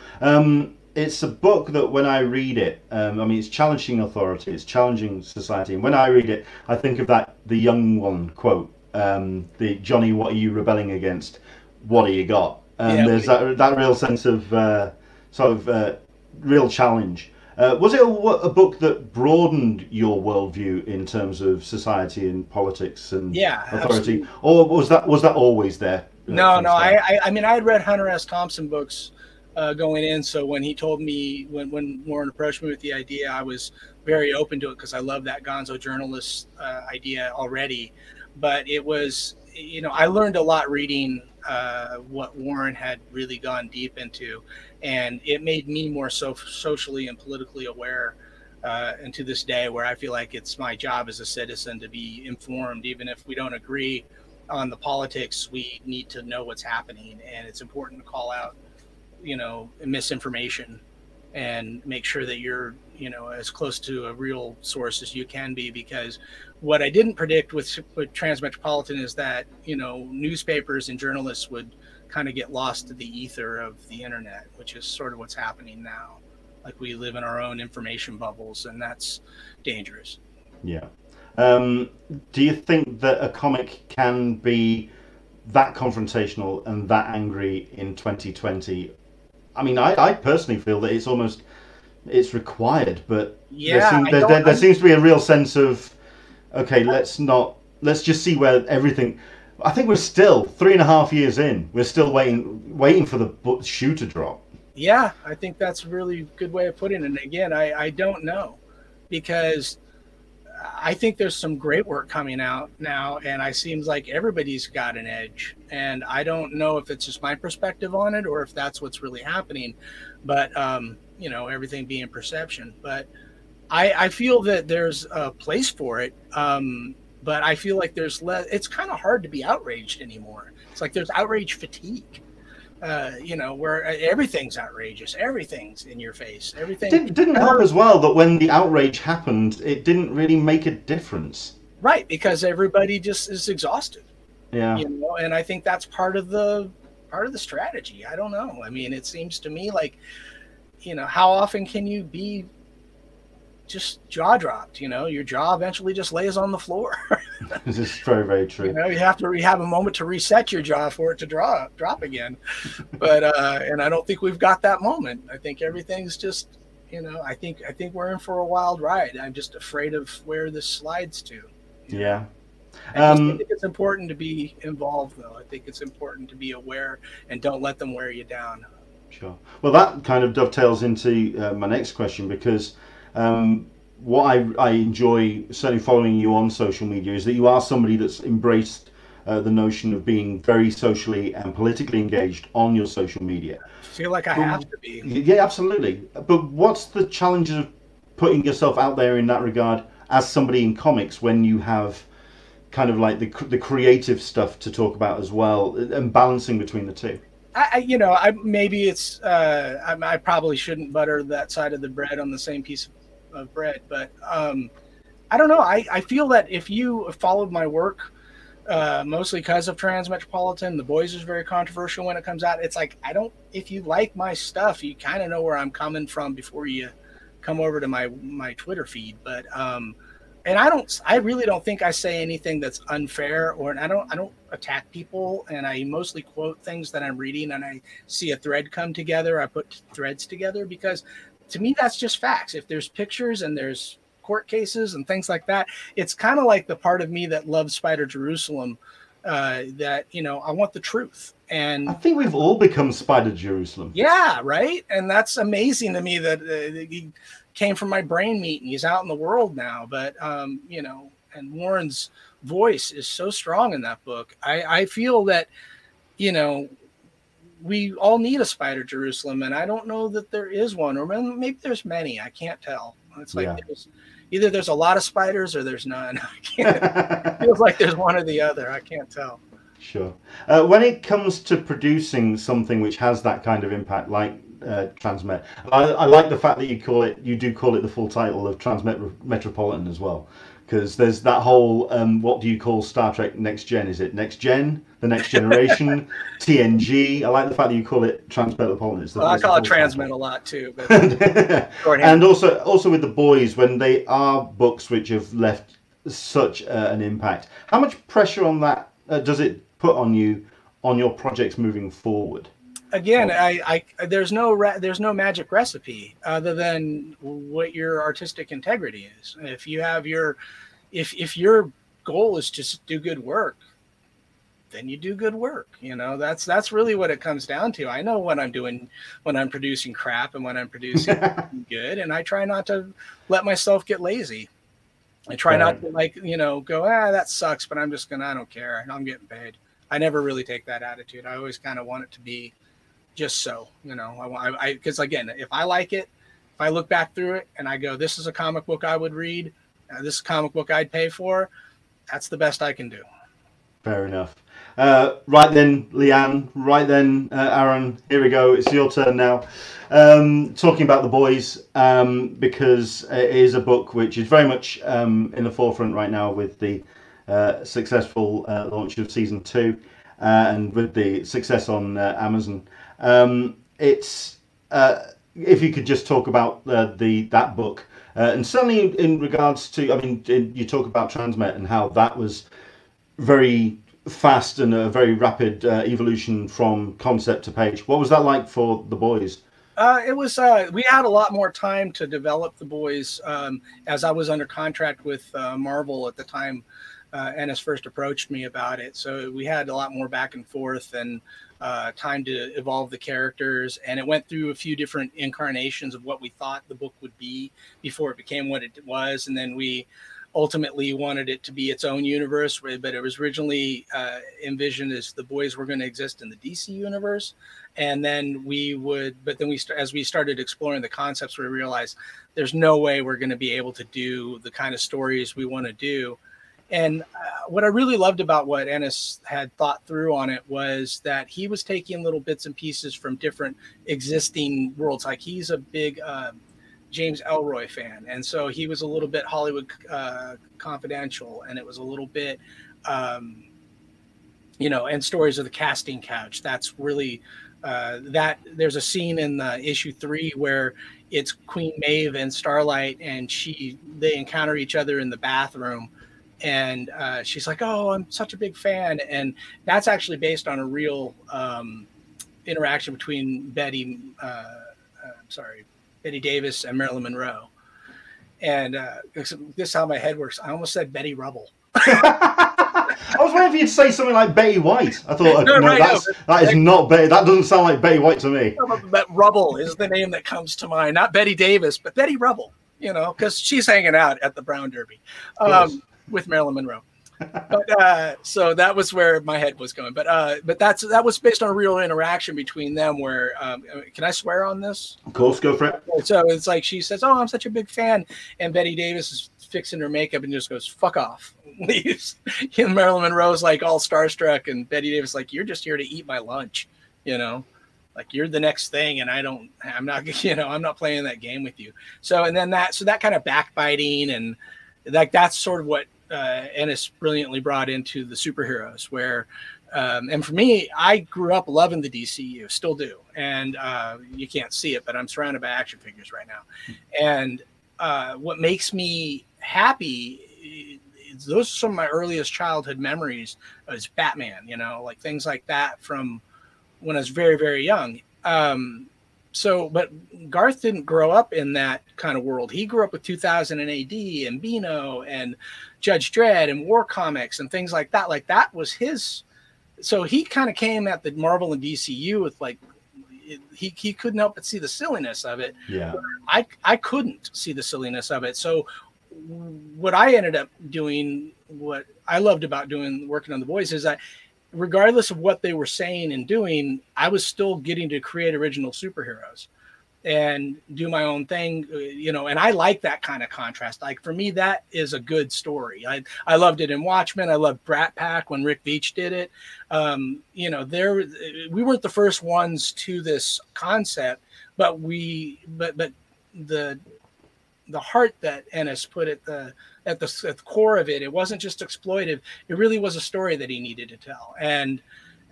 It's a book that when I read it, it's challenging authority, it's challenging society, and when I read it, I think of the young one quote, the Johnny, what are you rebelling against? What do you got? There's that real sense of real challenge. Was it a book that broadened your worldview in terms of society and politics and authority, absolutely. Or was that always there? No. I had read Hunter S. Thompson books going in, so when he told me, when Warren approached me with the idea, I was very open to it because I love that gonzo journalist idea already. But it was, I learned a lot reading what Warren had really gone deep into, and it made me more socially and politically aware, and to this day, where I feel like it's my job as a citizen to be informed. Even if we don't agree on the politics, we need to know what's happening, and it's important to call out misinformation and make sure that you're as close to a real source as you can be, because what I didn't predict with Transmetropolitan is that newspapers and journalists would kind of get lost to the ether of the internet, which is sort of what's happening now. Like, we live in our own information bubbles, and that's dangerous. Yeah. Do you think that a comic can be that confrontational and that angry in 2020? I mean, I personally feel that it's required, but there seems to be a real sense of, okay, let's just see where everything. I think we're still 3.5 years in. We're still waiting for the shoe to drop. Yeah, I think that's a really good way of putting it. And again, I don't know, because I think there's some great work coming out now, and it seems like everybody's got an edge. And I don't know if it's just my perspective on it or if that's what's really happening. But, you know, everything being perception. But I feel that there's a place for it. But I feel like there's less, it's kind of hard to be outraged anymore. It's like there's outrage fatigue. You know, where everything's outrageous, everything's in your face, everything. Didn't help as well that when the outrage happened, it didn't really make a difference. Right, because everybody just is exhausted. Yeah. You know, and I think that's part of the strategy. I don't know. I mean, it seems to me like, you know, how often can you be just jaw dropped? You know, your jaw eventually just lays on the floor. This is very, very true. You know, you have a moment to reset your jaw for it to drop again. But and I don't think we've got that moment. I think everything's just, you know, I think we're in for a wild ride. I'm just afraid of where this slides to. Yeah. I think it's important to be involved, though. I think it's important to be aware and don't let them wear you down. Sure. Well, that kind of dovetails into my next question, because what I enjoy certainly following you on social media is that you are somebody that's embraced the notion of being very socially and politically engaged on your social media. I feel like I have to be. Yeah, absolutely. But what's the challenges of putting yourself out there in that regard as somebody in comics when you have kind of like the creative stuff to talk about as well, and balancing between the two? Maybe it's I probably shouldn't butter that side of the bread on the same piece of bread, but I don't know. I feel that if you followed my work, mostly because of Transmetropolitan, The Boys is very controversial when it comes out. It's like, if you like my stuff, you kind of know where I'm coming from before you come over to my Twitter feed. But and I really don't think I say anything that's unfair, or I don't attack people, and I mostly quote things that I'm reading, and I see a thread come together. I put threads together because to me, that's just facts. If there's pictures and there's court cases and things like that, it's kind of like the part of me that loves Spider Jerusalem, that, you know, I want the truth. And I think we've all become Spider Jerusalem. Yeah, right. And that's amazing to me that he came from my brain meat and he's out in the world now. But, you know, and Warren's voice is so strong in that book. I feel that, you know, we all need a Spider Jerusalem, and I don't know that there is one, or maybe there's many. I can't tell. It's like either there's a lot of spiders or there's none. It feels like there's one or the other. I can't tell. Sure. When it comes to producing something which has that kind of impact, like Transmet, I like the fact that you do call it the full title of Transmetropolitan as well, because there's that whole what do you call Star Trek Next Gen? Is it Next Gen, the Next Generation, TNG? I like the fact that you call it Transmetropolitan. I call it Transmet a lot too. But and also with The Boys, when they are books which have left such an impact, how much pressure on that does it put on you on your projects moving forward? Again, there's no magic recipe other than what your artistic integrity is. If you have if your goal is to do good work, then you do good work. You know, that's really what it comes down to. I know when I'm producing crap and when I'm producing good, and I try not to let myself get lazy. I try not to, like, you know, go, that sucks, but I don't care, and I'm getting paid. I never really take that attitude. I always kind of want it to be just so, you know, because again, if I like it, if I look back through it and I go, this is a comic book I would read, this is a comic book I'd pay for, that's the best I can do. Fair enough. Right then, Leanne, right then, Aaron, here we go. It's your turn now. Talking about The Boys, because it is a book which is very much in the forefront right now with the successful launch of season 2 and with the success on Amazon. It's if you could just talk about that book, and certainly in regards to, I mean, you talk about Transmet and how that was very fast and a very rapid evolution from concept to page. What was that like for The Boys? It was, we had a lot more time to develop The Boys, as I was under contract with Marvel at the time. Ennis first approached me about it. So we had a lot more back and forth and time to evolve the characters. And it went through a few different incarnations of what we thought the book would be before it became what it was. And then we ultimately wanted it to be its own universe, but it was originally envisioned as the boys were going to exist in the DC universe. And then as we started exploring the concepts, we realized there's no way we're going to be able to do the kind of stories we want to do. And what I really loved about what Ennis had thought through on it was that he was taking little bits and pieces from different existing worlds. Like he's a big James Ellroy fan. And so he was a little bit Hollywood Confidential, and it was a little bit, and Stories of the Casting Couch. That's really that there's a scene in issue 3 where it's Queen Maeve and Starlight, and they encounter each other in the bathroom. And she's like, "Oh, I'm such a big fan." And that's actually based on a real interaction between Betty Davis and Marilyn Monroe. And this is how my head works. I almost said Betty Rubble. I was waiting for you to say something like Betty White. I thought, that is not Betty. That doesn't sound like Betty White to me. But Rubble is the name that comes to mind. Not Betty Davis, but Betty Rubble, because she's hanging out at the Brown Derby with Marilyn Monroe. But so that was where my head was going. But that was based on a real interaction between them where can I swear on this? Of course, go for it. So it's like she says, "Oh, I'm such a big fan," and Betty Davis is fixing her makeup and just goes, "Fuck off," leaves. And Marilyn Monroe's like all starstruck, and Betty Davis like, "You're just here to eat my lunch, like you're the next thing, and I'm not playing that game with you." So and then that kind of backbiting and that's sort of what Ennis brilliantly brought into the superheroes, where and for me, I grew up loving the DCU, still do, and you can't see it, but I'm surrounded by action figures right now. And what makes me happy, those are some of my earliest childhood memories, is Batman, like things like that from when I was very, very young. But Garth didn't grow up in that kind of world. He grew up with 2000 AD and Beano and Judge Dredd and War Comics and things like that. Like that was his. So he kind of came at the Marvel and DCU with he couldn't help but see the silliness of it. Yeah. I couldn't see the silliness of it. So what I ended up doing, what I loved about working on The Boys, is that regardless of what they were saying and doing, I was still getting to create original superheroes and do my own thing, and I like that kind of contrast. Like for me, that is a good story. I loved it in Watchmen. I loved Brat Pack when Rick Veitch did it. We weren't the first ones to this concept, but the heart that Ennis put at the core of it, it wasn't just exploitive. It really was a story that he needed to tell. And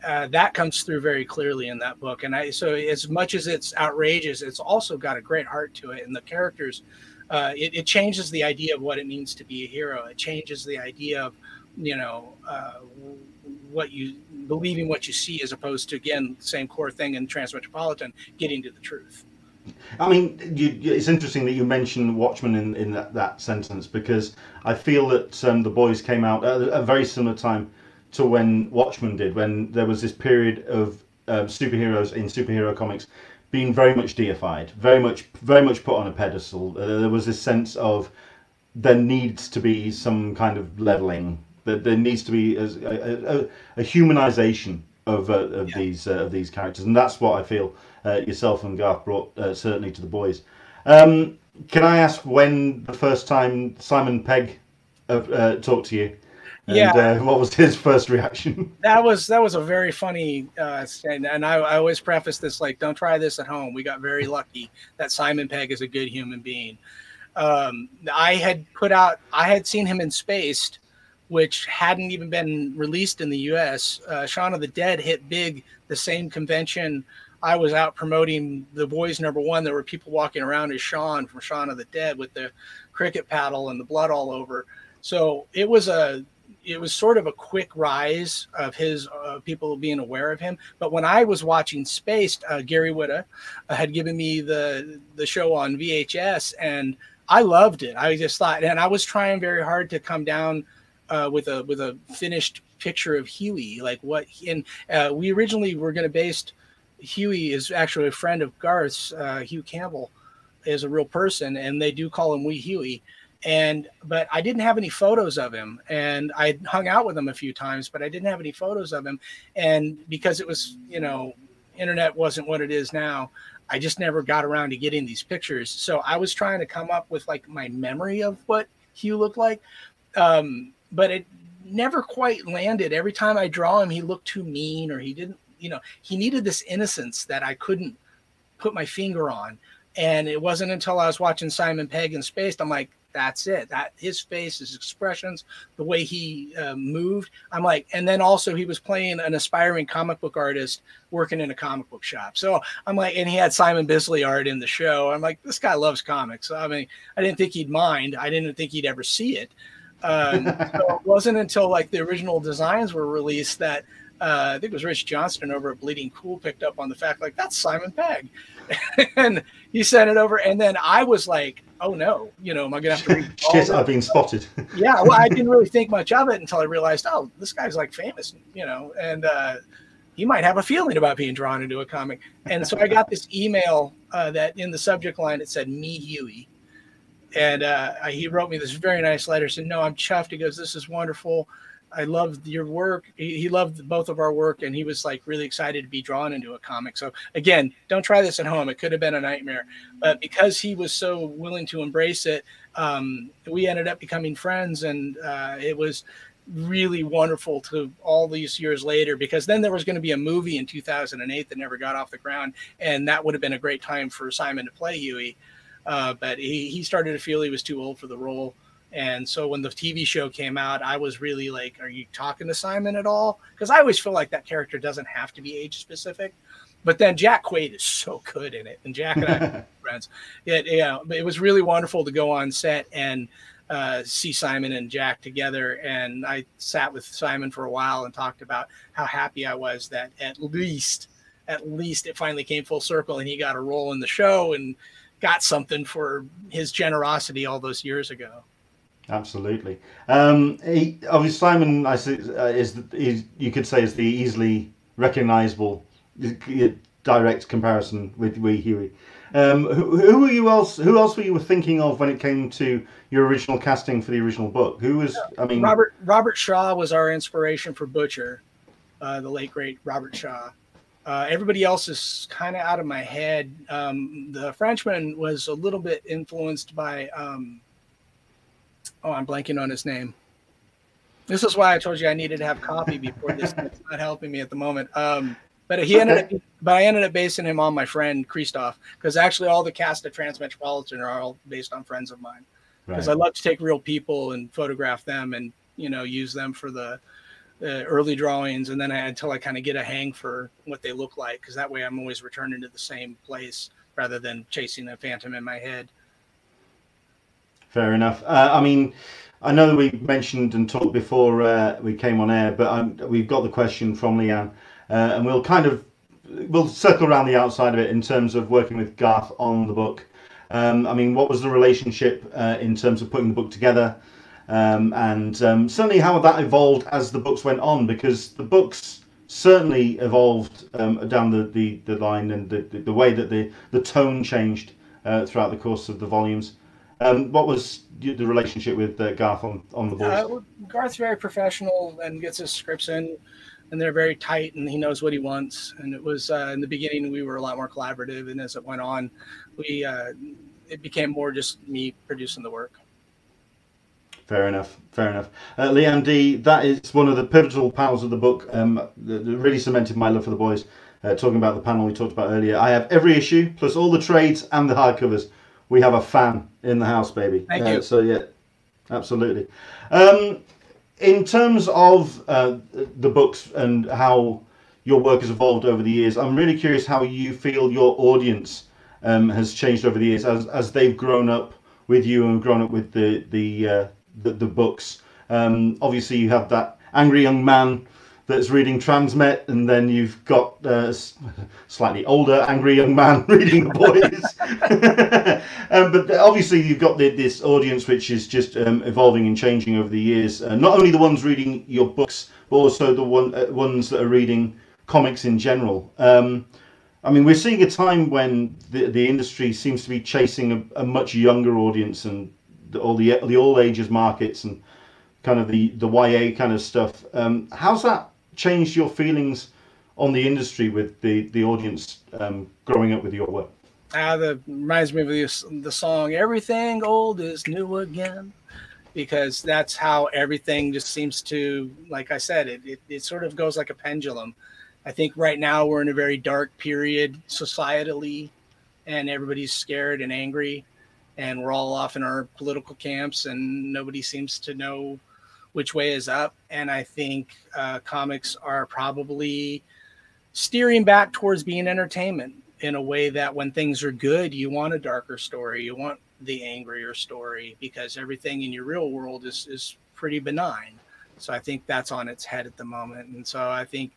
that comes through very clearly in that book. And so as much as it's outrageous, it's also got a great heart to it. And the characters, it changes the idea of what it means to be a hero. It changes the idea of, believing what you see, as opposed to, again, same core thing in Transmetropolitan, getting to the truth. I mean, it's interesting that you mentioned Watchmen in that sentence, because I feel that The Boys came out at a very similar time to when Watchmen did, when there was this period of superheroes in superhero comics being very much deified, very much put on a pedestal. There was this sense of there needs to be some kind of leveling, that there needs to be a humanization of these characters, and that's what I feel yourself and Garth brought certainly to The Boys. Can I ask when the first time Simon Pegg talked to you? And what was his first reaction? That was a very funny and I always preface this like, don't try this at home. We got very lucky that Simon Pegg is a good human being. I had seen him in Spaced, which hadn't even been released in the US. Shaun of the Dead hit big the same convention I was out promoting The Boys #1. There were people walking around as Shaun from Shaun of the Dead with the cricket paddle and the blood all over. So it was sort of a quick rise of his people being aware of him. But when I was watching Spaced, Gary Whitta had given me the show on VHS, and I loved it. I just thought, and I was trying very hard to come down with a finished picture of Huey, like what. And we originally were going to base Huey is actually a friend of Garth's. Hugh Campbell is a real person, and they do call him Wee Huey. But I didn't have any photos of him, and I hung out with him a few times, but I didn't have any photos of him. And because it was, internet wasn't what it is now, I just never got around to getting these pictures. So I was trying to come up with like my memory of what Hugh looked like. But it never quite landed. Every time I draw him, he looked too mean, or he didn't, he needed this innocence that I couldn't put my finger on. And it wasn't until I was watching Simon Pegg in Spaced, I'm like, that's it. That his face, his expressions, the way he moved. I'm like, and then also he was playing an aspiring comic book artist working in a comic book shop. So I'm like, and he had Simon Bisley art in the show. I'm like, this guy loves comics. I mean, I didn't think he'd mind. I didn't think he'd ever see it. So it wasn't until like the original designs were released that I think it was Rich Johnston over at Bleeding Cool picked up on the fact, like, that's Simon Pegg. And he sent it over. And then I was like, oh no, am I going to have to read shit, I've been spotted. Yeah, well, I didn't really think much of it until I realized, oh, this guy's like famous, and he might have a feeling about being drawn into a comic. And so I got this email that in the subject line, it said, me, Huey. And he wrote me this very nice letter, said, no, I'm chuffed. He goes, this is wonderful. I loved your work. He loved both of our work, and he was like really excited to be drawn into a comic. So again, don't try this at home. It could have been a nightmare, but because he was so willing to embrace it, we ended up becoming friends, and it was really wonderful to all these years later, because then there was going to be a movie in 2008 that never got off the ground, and that would have been a great time for Simon to play Huey. But he started to feel he was too old for the role. And so when the TV show came out, I was really like, are you talking to Simon at all? Because I always feel like that character doesn't have to be age specific. But then Jack Quaid is so good in it. And Jack and I are friends. It was really wonderful to go on set and see Simon and Jack together. And I sat with Simon for a while and talked about how happy I was that at least it finally came full circle and he got a role in the show and got something for his generosity all those years ago. Absolutely. Obviously, Simon, you could say, is the easily recognizable direct comparison with Wee Huey. Who else were you thinking of when it came to your original casting for the original book? Who was? I mean, Robert Shaw was our inspiration for Butcher, the late great Robert Shaw. Everybody else is kind of out of my head. The Frenchman was a little bit influenced by. I'm blanking on his name. This is why I told you I needed to have coffee before this. It's not helping me at the moment. But I ended up basing him on my friend Christoph, because actually all the cast of Transmetropolitan are all based on friends of mine. Because I love to take real people and photograph them and use them for the early drawings, and then until I kind of get a hang for what they look like, because that way I'm always returning to the same place rather than chasing a phantom in my head. Fair enough. I mean, I know that we mentioned and talked before we came on air, but we've got the question from Leanne, and we'll circle around the outside of it in terms of working with Garth on the book. I mean, what was the relationship in terms of putting the book together, and certainly how that evolved as the books went on, because the books certainly evolved down the line, and the way that the tone changed throughout the course of the volumes. What was the relationship with Garth on the board? Garth's very professional and gets his scripts in, and they're very tight, and he knows what he wants. And it was in the beginning we were a lot more collaborative, and as it went on, it became more just me producing the work. Fair enough. Leanne D, that is one of the pivotal panels of the book that really cemented my love for the boys. Talking about the panel we talked about earlier, I have every issue plus all the trades and the hardcovers. We have a fan in the house, baby. Thank you. So yeah, absolutely. In terms of the books and how your work has evolved over the years, I'm really curious how you feel your audience has changed over the years as they've grown up with you and grown up with the books. Obviously, you have that angry young man that's reading Transmet, and then you've got a slightly older, angry young man reading The Boys. But obviously you've got this audience which is just evolving and changing over the years. Not only the ones reading your books, but also the ones that are reading comics in general. I mean, we're seeing a time when the industry seems to be chasing a much younger audience, and all the all ages markets and kind of the YA kind of stuff. How's that changed your feelings on the industry with the audience growing up with your work? That reminds me of the song "Everything Old Is New Again," because that's how everything just seems to, like I said, it sort of goes like a pendulum. I think right now we're in a very dark period societally, and everybody's scared and angry, and we're all off in our political camps, and nobody seems to know which way is up. And I think comics are probably steering back towards being entertainment in a way that when things are good, you want a darker story, you want the angrier story, because everything in your real world is pretty benign. So I think that's on its head at the moment. And so I think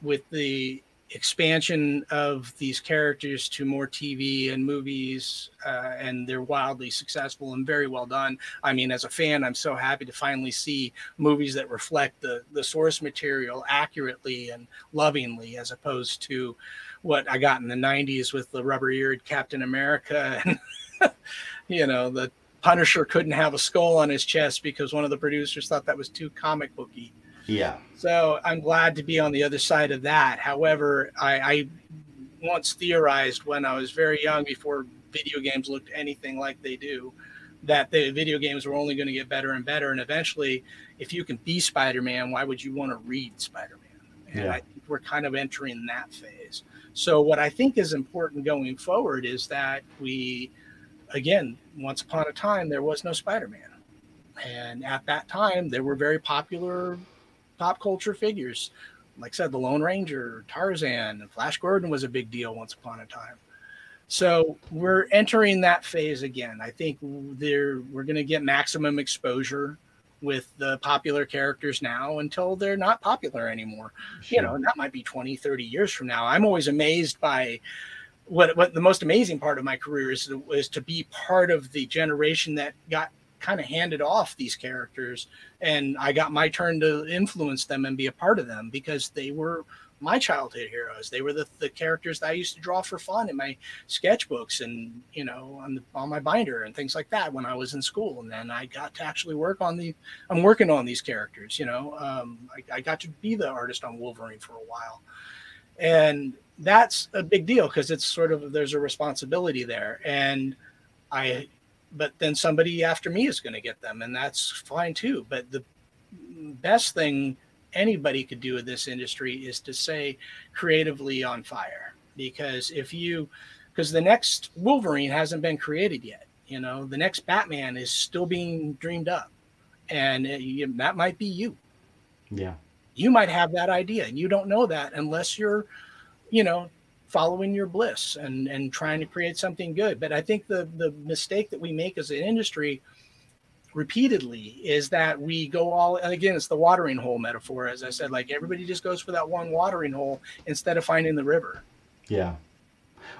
with the expansion of these characters to more TV and movies, and they're wildly successful and very well done. I mean, as a fan, I'm so happy to finally see movies that reflect the source material accurately and lovingly, as opposed to what I got in the 90s with the rubber-eared Captain America. And, you know, the Punisher couldn't have a skull on his chest because one of the producers thought that was too comic booky. Yeah. So I'm glad to be on the other side of that. However, I once theorized when I was very young, before video games looked anything like they do, that the video games were only going to get better and better. And eventually, if you can be Spider-Man, why would you want to read Spider-Man? And I think we're kind of entering that phase. So what I think is important going forward is that we, again, once upon a time, there was no Spider-Man. And at that time, there were very popular pop culture figures. Like I said, the Lone Ranger, Tarzan, and Flash Gordon was a big deal once upon a time. So we're entering that phase again. I think we're going to get maximum exposure with the popular characters now until they're not popular anymore. Sure. You know, and that might be 20, 30 years from now. I'm always amazed by what the most amazing part of my career is to be part of the generation that got kind of handed off these characters, and I got my turn to influence them and be a part of them, because they were my childhood heroes. They were the characters that I used to draw for fun in my sketchbooks and, you know, on my binder and things like that when I was in school. And then I got to actually I'm working on these characters, you know. I got to be the artist on Wolverine for a while, and that's a big deal because it's sort of, there's a responsibility there. But then somebody after me is going to get them, and that's fine too. But the best thing anybody could do in this industry is to stay creatively on fire, because the next Wolverine hasn't been created yet. You know, the next Batman is still being dreamed up, and that might be you. Yeah. You might have that idea, and you don't know that unless you're, you know, following your bliss and trying to create something good. But I think the mistake that we make as an industry repeatedly is that we go all, and again, it's the watering hole metaphor. As I said, like, everybody just goes for that one watering hole instead of finding the river. Yeah.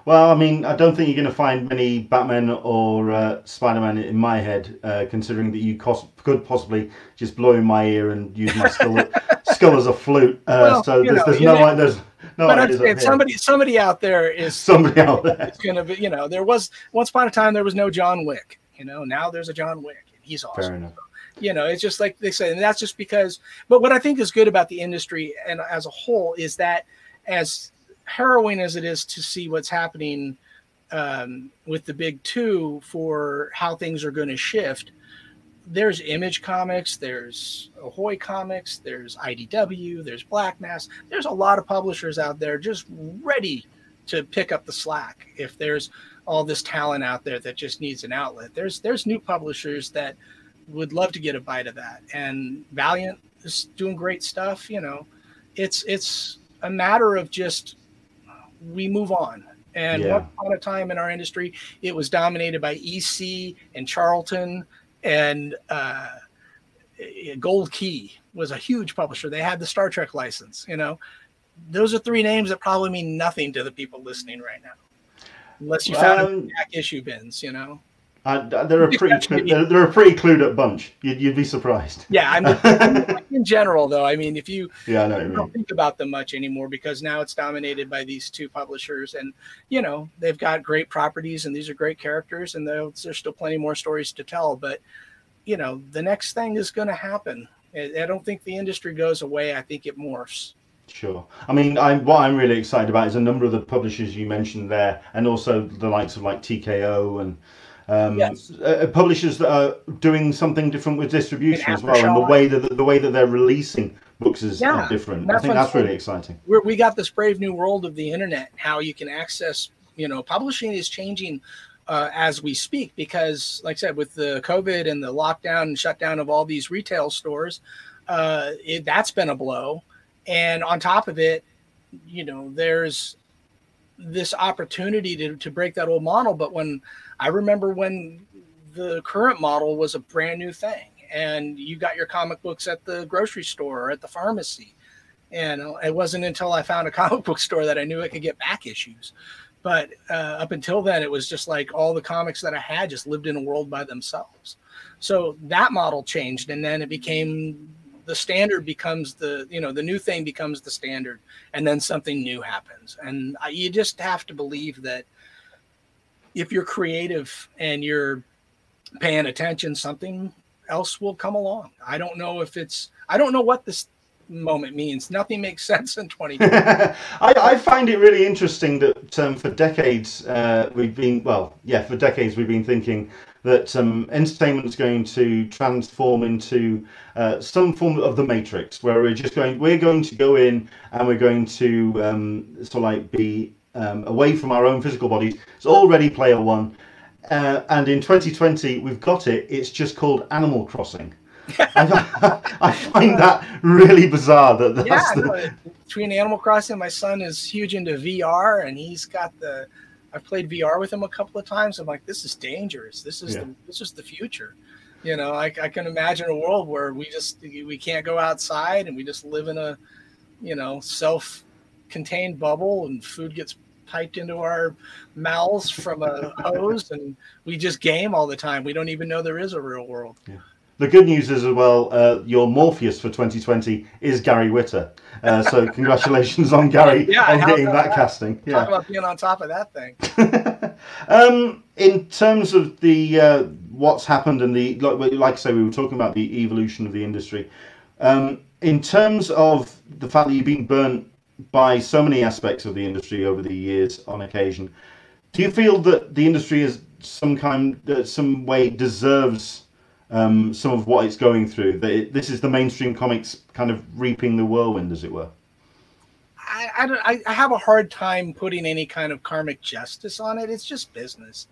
Well, I mean, I don't think you're going to find many Batman or Spider-Man in my head, considering that you could possibly just blow in my ear and use my skull as a flute. So there's no, but somebody out there is somebody out there. It's going to be, you know, there was once upon a time there was no John Wick. You know, now there's a John Wick, and he's awesome. Fair enough. You know, it's just like they say, and that's just because. But what I think is good about the industry and as a whole is that, as harrowing as it is to see what's happening with the big two for how things are going to shift, there's Image Comics, there's Ahoy Comics, there's IDW, there's Black Mass. There's a lot of publishers out there just ready to pick up the slack. If there's all this talent out there that just needs an outlet, there's new publishers that would love to get a bite of that. And Valiant is doing great stuff. You know, it's a matter of just, we move on. And once upon a time in our industry, it was dominated by EC and Charlton, and Gold Key was a huge publisher. They had the Star Trek license. You know, those are three names that probably mean nothing to the people listening right now, unless you found them in back issue bins. You know. They're a pretty clued up bunch. You'd be surprised. Yeah, I mean, in general, though, I mean, if you I know what you don't think about them much anymore, because now it's dominated by these two publishers, and you know they've got great properties, and these are great characters, and there's still plenty more stories to tell. But you know, the next thing is going to happen. I don't think the industry goes away. I think it morphs. Sure. I mean, what I'm really excited about is a number of the publishers you mentioned there, and also the likes of like TKO and. Yes. Publishers that are doing something different with distribution as well, and the way that they're releasing books is different. I think that's really exciting. We got this brave new world of the internet. How you can access, you know, publishing is changing as we speak, because, like I said, with the COVID and the lockdown and shutdown of all these retail stores, that's been a blow. And on top of it, you know, there's this opportunity to break that old model. But I remember when the current model was a brand new thing, and you got your comic books at the grocery store or at the pharmacy. And it wasn't until I found a comic book store that I knew I could get back issues. But up until then, it was just like all the comics that I had just lived in a world by themselves. So that model changed, and then it became the standard becomes the new thing becomes the standard, and then something new happens. And you just have to believe that if you're creative and you're paying attention, something else will come along. I don't know what this moment means. Nothing makes sense in 2020. I find it really interesting that for decades we've been thinking that entertainment is going to transform into some form of the Matrix, where we're going to go in and we're going to sort of like be away from our own physical bodies. It's all Ready Player One, and in 2020 we've got it. It's just called Animal Crossing. I find that really bizarre. Between Animal Crossing, my son is huge into VR, and he's got I've played VR with him a couple of times. I'm like, this is dangerous. This is the future. You know, I can imagine a world where we can't go outside, and we just live in a, you know, self-contained bubble, and food gets piped into our mouths from a hose, and we just game all the time. We don't even know there is a real world. Yeah. The good news is as well, your Morpheus for 2020 is Gary Witter. So congratulations on Gary on getting that casting. Talk about being on top of that thing. In terms of the what's happened and like I say, we were talking about the evolution of the industry. In terms of the fact that you've been burnt by so many aspects of the industry over the years on occasion, do you feel that the industry is some way deserves some of what it's going through? This is the mainstream comics kind of reaping the whirlwind, as it were. I have a hard time putting any kind of karmic justice on it. It's just business.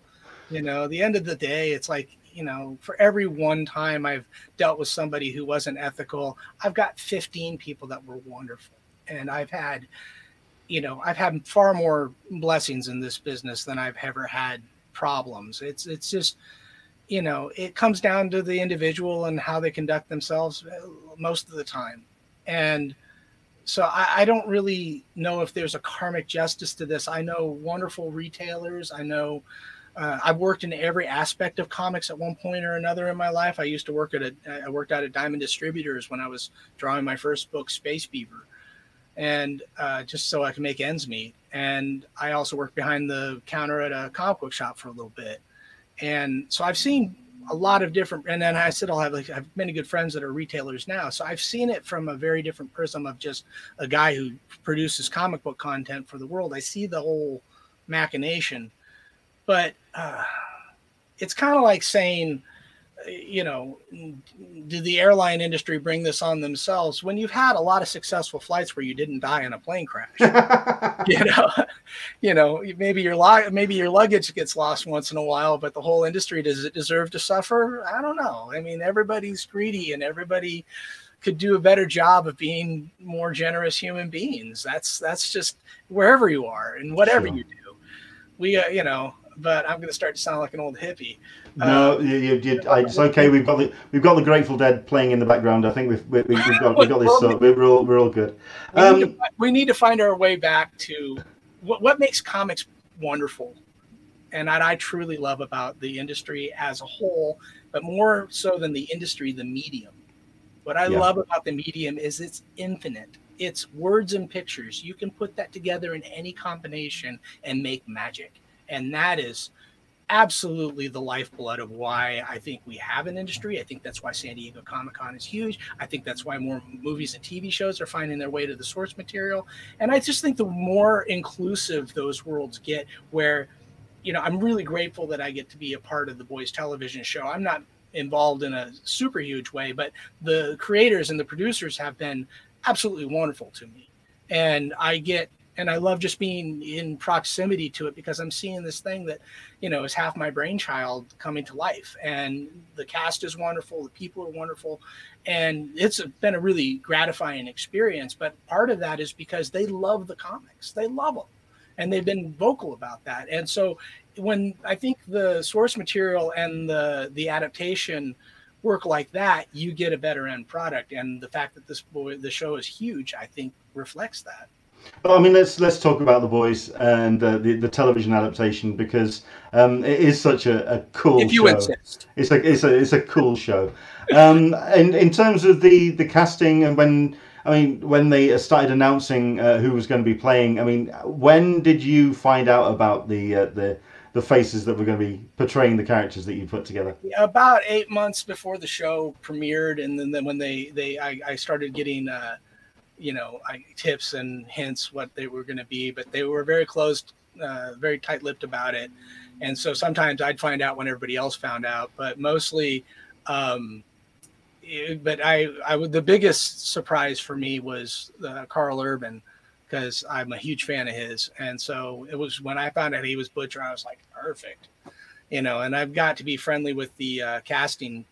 You know, at the end of the day, it's like, you know, for every one time I've dealt with somebody who wasn't ethical, I've got 15 people that were wonderful. And I've had far more blessings in this business than I've ever had problems. It's just, you know, it comes down to the individual and how they conduct themselves most of the time. And so I don't really know if there's a karmic justice to this. I know wonderful retailers. I know I've worked in every aspect of comics at one point or another in my life. I worked out at Diamond Distributors when I was drawing my first book, Space Beaver, and just so I can make ends meet. And I also worked behind the counter at a comic book shop for a little bit. And so I've seen a lot of different, and then I said, I have many good friends that are retailers now. So I've seen it from a very different prism of just a guy who produces comic book content for the world. I see the whole machination, but it's kind of like saying, you know, did the airline industry bring this on themselves when you've had a lot of successful flights where you didn't die in a plane crash? Maybe your luggage gets lost once in a while, but the whole industry, does it deserve to suffer? I don't know. I mean, everybody's greedy, and everybody could do a better job of being more generous human beings. That's just wherever you are and whatever you do. We, but I'm going to start to sound like an old hippie. No, it's okay. We've got the Grateful Dead playing in the background. I think we've got this. So we're all good. We need to find our way back to what makes comics wonderful, and that I truly love about the industry as a whole, but more so than the industry, the medium. What I love about the medium is it's infinite. It's words and pictures. You can put that together in any combination and make magic. And that is absolutely the lifeblood of why I think we have an industry. I think that's why San Diego Comic-Con is huge. I think that's why more movies and TV shows are finding their way to the source material. And I just think the more inclusive those worlds get, where, you know, I'm really grateful that I get to be a part of the Boys Television show. I'm not involved in a super huge way, but the creators and the producers have been absolutely wonderful to me. And I love just being in proximity to it, because I'm seeing this thing that, you know, is half my brainchild coming to life. And the cast is wonderful. The people are wonderful. And it's been a really gratifying experience. But part of that is because they love the comics. They love them. And they've been vocal about that. And so when I think the source material and the adaptation work like that, you get a better end product. And the fact that the show is huge, I think, reflects that. Well, I mean, let's talk about The Boys and the television adaptation, because it is such a cool show. If you insist. It's a cool show. And in terms of the casting, and when they started announcing who was going to be playing, I mean, when did you find out about the faces that were going to be portraying the characters that you put together? About 8 months before the show premiered, and then when I started getting tips and hints what they were going to be, but they were very closed, very tight-lipped about it. And so sometimes I'd find out when everybody else found out, but mostly, the biggest surprise for me was Carl Urban, because I'm a huge fan of his. And so it was when I found out he was Butcher, I was like, perfect. You know, and I've got to be friendly with the casting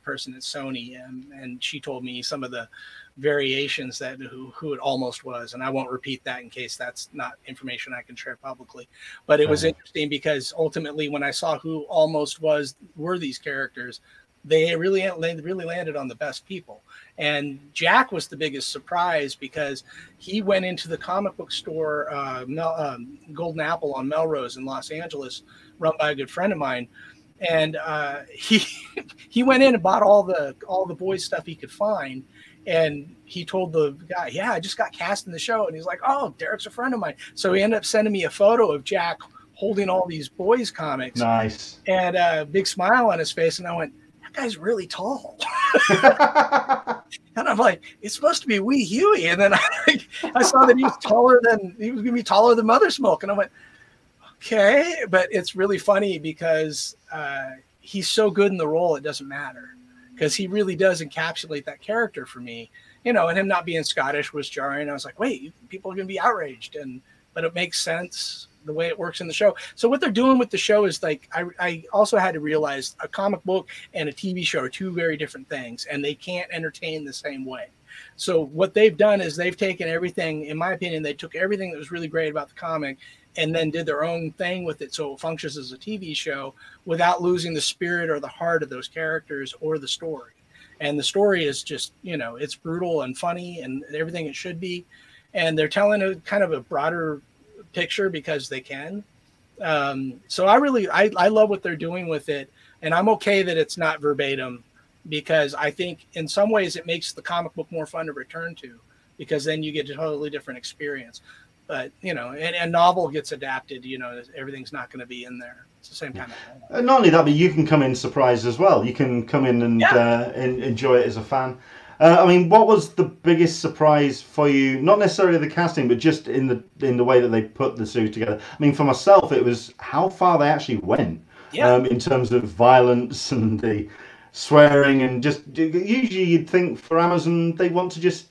person at Sony, and she told me some of the variations that who it almost was, and I won't repeat that in case that's not information I can share publicly. But it was interesting, because ultimately when I saw who almost were these characters, they really landed on the best people. And Jack was the biggest surprise, because he went into the comic book store, Golden Apple on Melrose in Los Angeles, run by a good friend of mine. And he went in and bought all the Boys stuff he could find. And he told the guy, yeah, I just got cast in the show. And he's like, oh, Derek's a friend of mine. So he ended up sending me a photo of Jack holding all these Boys comics. Nice. And a big smile on his face. And I went, that guy's really tall. And I'm like, it's supposed to be wee Huey. And then I saw that he was going to be taller than Mother Smoke. And I went, okay. But it's really funny, because he's so good in the role, it doesn't matter. Because he really does encapsulate that character for me, you know, and him not being Scottish was jarring. I was like, wait, people are going to be outraged. But it makes sense the way it works in the show. So what they're doing with the show is, like, I also had to realize a comic book and a TV show are two very different things, and they can't entertain the same way. So what they've done is they've taken everything, in my opinion, they took everything that was really great about the comic and then did their own thing with it, so it functions as a TV show without losing the spirit or the heart of those characters or the story. And the story is just, you know, it's brutal and funny and everything it should be. And they're telling a kind of a broader picture because they can. So I love what they're doing with it. And I'm okay that it's not verbatim, because I think in some ways it makes the comic book more fun to return to, because then you get a totally different experience. But, you know, and a novel gets adapted, you know, everything's not going to be in there. It's the same kind of thing. Not only that, but you can come in surprised as well. You can come in and enjoy it as a fan. I mean, what was the biggest surprise for you? Not necessarily the casting, but just in the way that they put the series together. I mean, for myself, it was how far they actually went in terms of violence and the swearing, and just usually you'd think for Amazon they want to just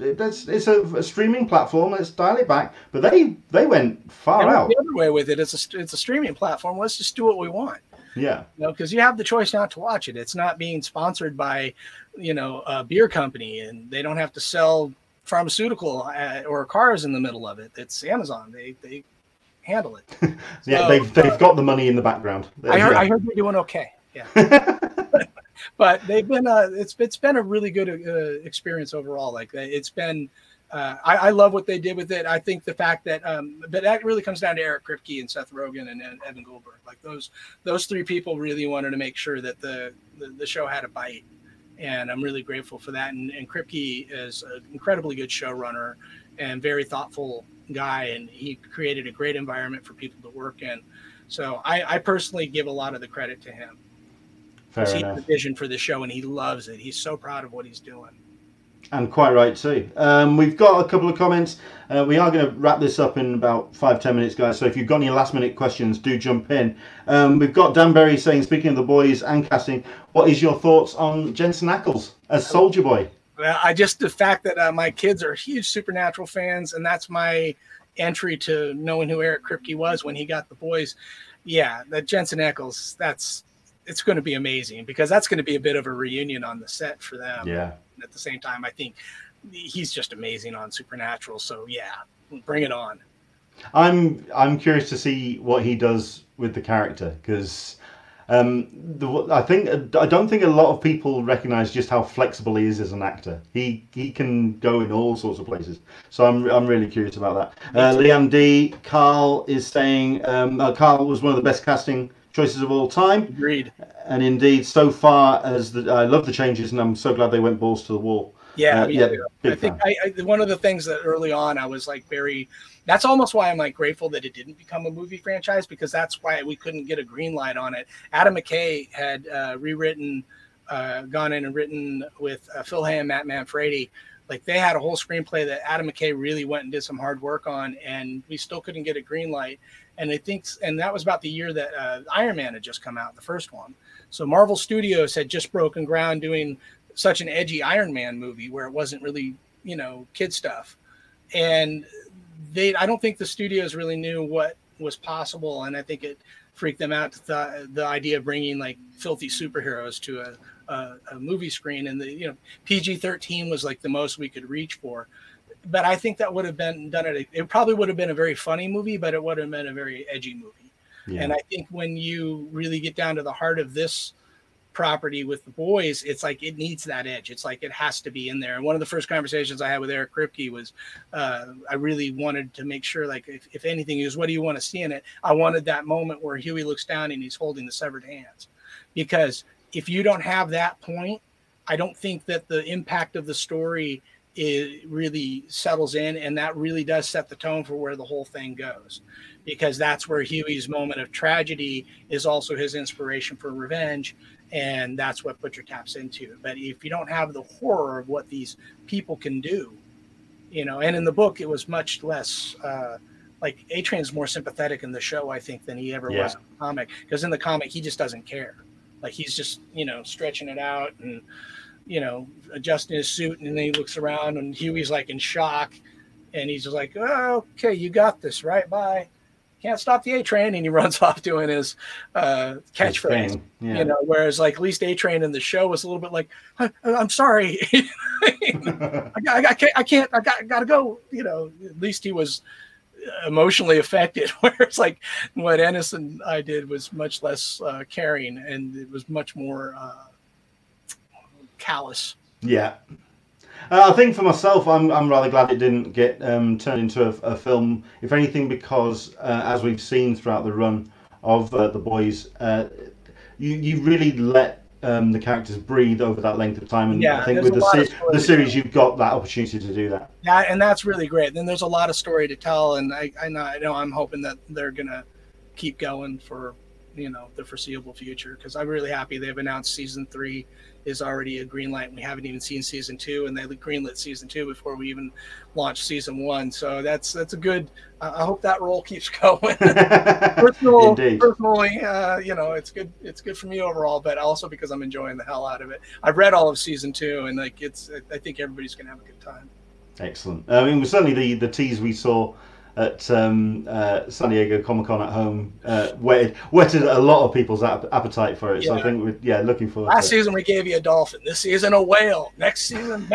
it's a streaming platform, let's dial it back, but they went far out. The other way with it, it's a streaming platform. Let's just do what we want. Yeah, you know, because you have the choice not to watch it. It's not being sponsored by, you know, a beer company, and they don't have to sell pharmaceutical or cars in the middle of it. It's Amazon. They handle it. Yeah, So, they've got the money in the background. I heard they're doing okay. Yeah. But they've been it's been a really good experience overall. Like it's been I love what they did with it. I think the fact that but that really comes down to Eric Kripke and Seth Rogen and Evan Goldberg. Like those three people really wanted to make sure that the show had a bite, and I'm really grateful for that. And Kripke is an incredibly good showrunner and very thoughtful guy, and he created a great environment for people to work in. So I personally give a lot of the credit to him. Fair He enough. has a vision for the show, and he loves it. He's so proud of what he's doing. And quite right too. We've got a couple of comments. We are going to wrap this up in about 5-10 minutes, guys. So if you've got any last minute questions, do jump in. We've got Dan Berry saying, speaking of the boys and casting, what is your thoughts on Jensen Ackles as Soldier Boy? Well, the fact that my kids are huge Supernatural fans, and that's my entry to knowing who Eric Kripke was when he got the boys. Yeah, that Jensen Ackles, it's going to be amazing, because that's going to be a bit of a reunion on the set for them. Yeah. At the same time, I think he's just amazing on Supernatural. So yeah, bring it on. I'm curious to see what he does with the character, because I don't think a lot of people recognize just how flexible he is as an actor. He can go in all sorts of places. So I'm really curious about that. Liam D. Carl is saying Carl was one of the best casting choices of all time. Agreed. And indeed, so far as I love the changes, and I'm so glad they went balls to the wall. Yeah, I think one of the things that early on I was like that's almost why I'm like grateful that it didn't become a movie franchise, because that's why we couldn't get a green light on it. Adam McKay had gone in and written with Phil Hay and Matt Manfredi. Like they had a whole screenplay that Adam McKay really went and did some hard work on, and we still couldn't get a green light. And and that was about the year that Iron Man had just come out, the first one. So Marvel Studios had just broken ground doing such an edgy Iron Man movie where it wasn't really, kid stuff. And I don't think the studios really knew what was possible. And I think it freaked them out to the idea of bringing like filthy superheroes to a movie screen. And PG-13 was like the most we could reach for. But I think that would have been it probably would have been a very funny movie, but it would have been a very edgy movie. Yeah. And I think when you really get down to the heart of this property with the boys, it's like it needs that edge. It's like it has to be in there. And one of the first conversations I had with Eric Kripke was I really wanted to make sure, like, if anything, is what do you want to see in it? I wanted that moment where Huey looks down and he's holding the severed hands. Because if you don't have that point, I don't think that the impact of the story really settles in, and that really does set the tone for where the whole thing goes, because that's where Huey's moment of tragedy is also his inspiration for revenge, and that's what Butcher taps into. But if you don't have the horror of what these people can do, and in the book it was much less like A-Train's more sympathetic in the show, I think, than he ever was in the comic, because in the comic he just doesn't care. Like he's just stretching it out and adjusting his suit, and then he looks around and Huey's like in shock, and he's just like, oh, okay, you got this, right? Bye. Can't stop the A-Train, and he runs off doing his catchphrase. Whereas like at least A-Train in the show was a little bit like, I'm sorry, I can't, I gotta go. At least he was emotionally affected. Whereas like what Ennis and I did was much less caring, and it was much more callous. Yeah. I think for myself, I'm rather glad it didn't get turned into a film, if anything, because as we've seen throughout the run of The Boys, you really let the characters breathe over that length of time, and I think with the series you've got that opportunity to do that. Yeah, and that's really great. Then there's a lot of story to tell, and I know I'm hoping that they're gonna keep going for the foreseeable future, because I'm really happy they've announced season 3 is already a green light, and we haven't even seen season 2, and they greenlit season 2 before we even launched season 1. So that's a good. I hope that role keeps going. Personally, it's good. It's good for me overall, but also because I'm enjoying the hell out of it. I've read all of season 2, and I think everybody's gonna have a good time. Excellent. I mean, certainly the tease we saw at San Diego Comic-Con at home whetted a lot of people's appetite for it. So I think we're looking forward to it. Last season we gave you a dolphin. This season a whale. Next season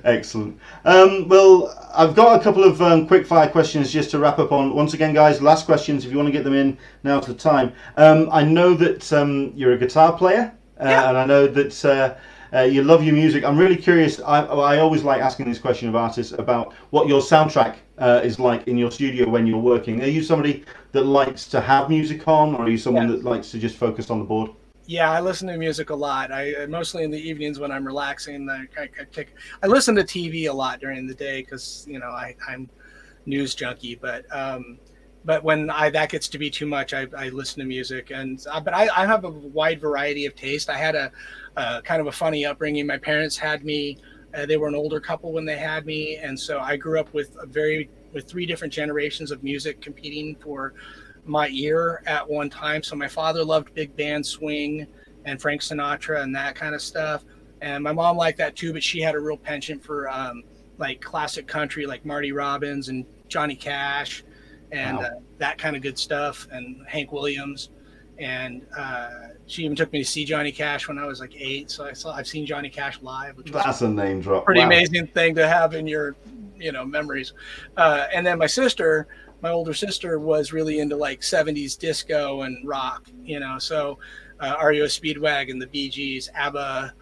Excellent. Well, I've got a couple of quick fire questions just to wrap up on. Once again, guys, last questions if you want to get them in, now's the time. I know that you're a guitar player, and I know that you love your music. I'm really curious. I always like asking this question of artists about what your soundtrack is like in your studio when you're working. Are you somebody that likes to have music on, or are you someone that likes to just focus on the board? Yeah, I listen to music a lot. I mostly in the evenings when I'm relaxing. I listen to TV a lot during the day because I'm news junkie. But when that gets to be too much, I listen to music. But I have a wide variety of taste. I had a kind of a funny upbringing. My parents had me. They were an older couple when they had me, and so I grew up with three different generations of music competing for my ear at one time. So my father loved big band swing and Frank Sinatra and that kind of stuff, and my mom liked that too, but she had a real penchant for like classic country, like Marty Robbins and Johnny Cash and that kind of good stuff, and Hank Williams. And she even took me to see Johnny Cash when I was like 8, so I've seen Johnny Cash live, which that's a name drop. Pretty amazing thing to have in your memories. And then my older sister was really into like 70s disco and rock, so REO Speedwagon, the Bee Gees, ABBA,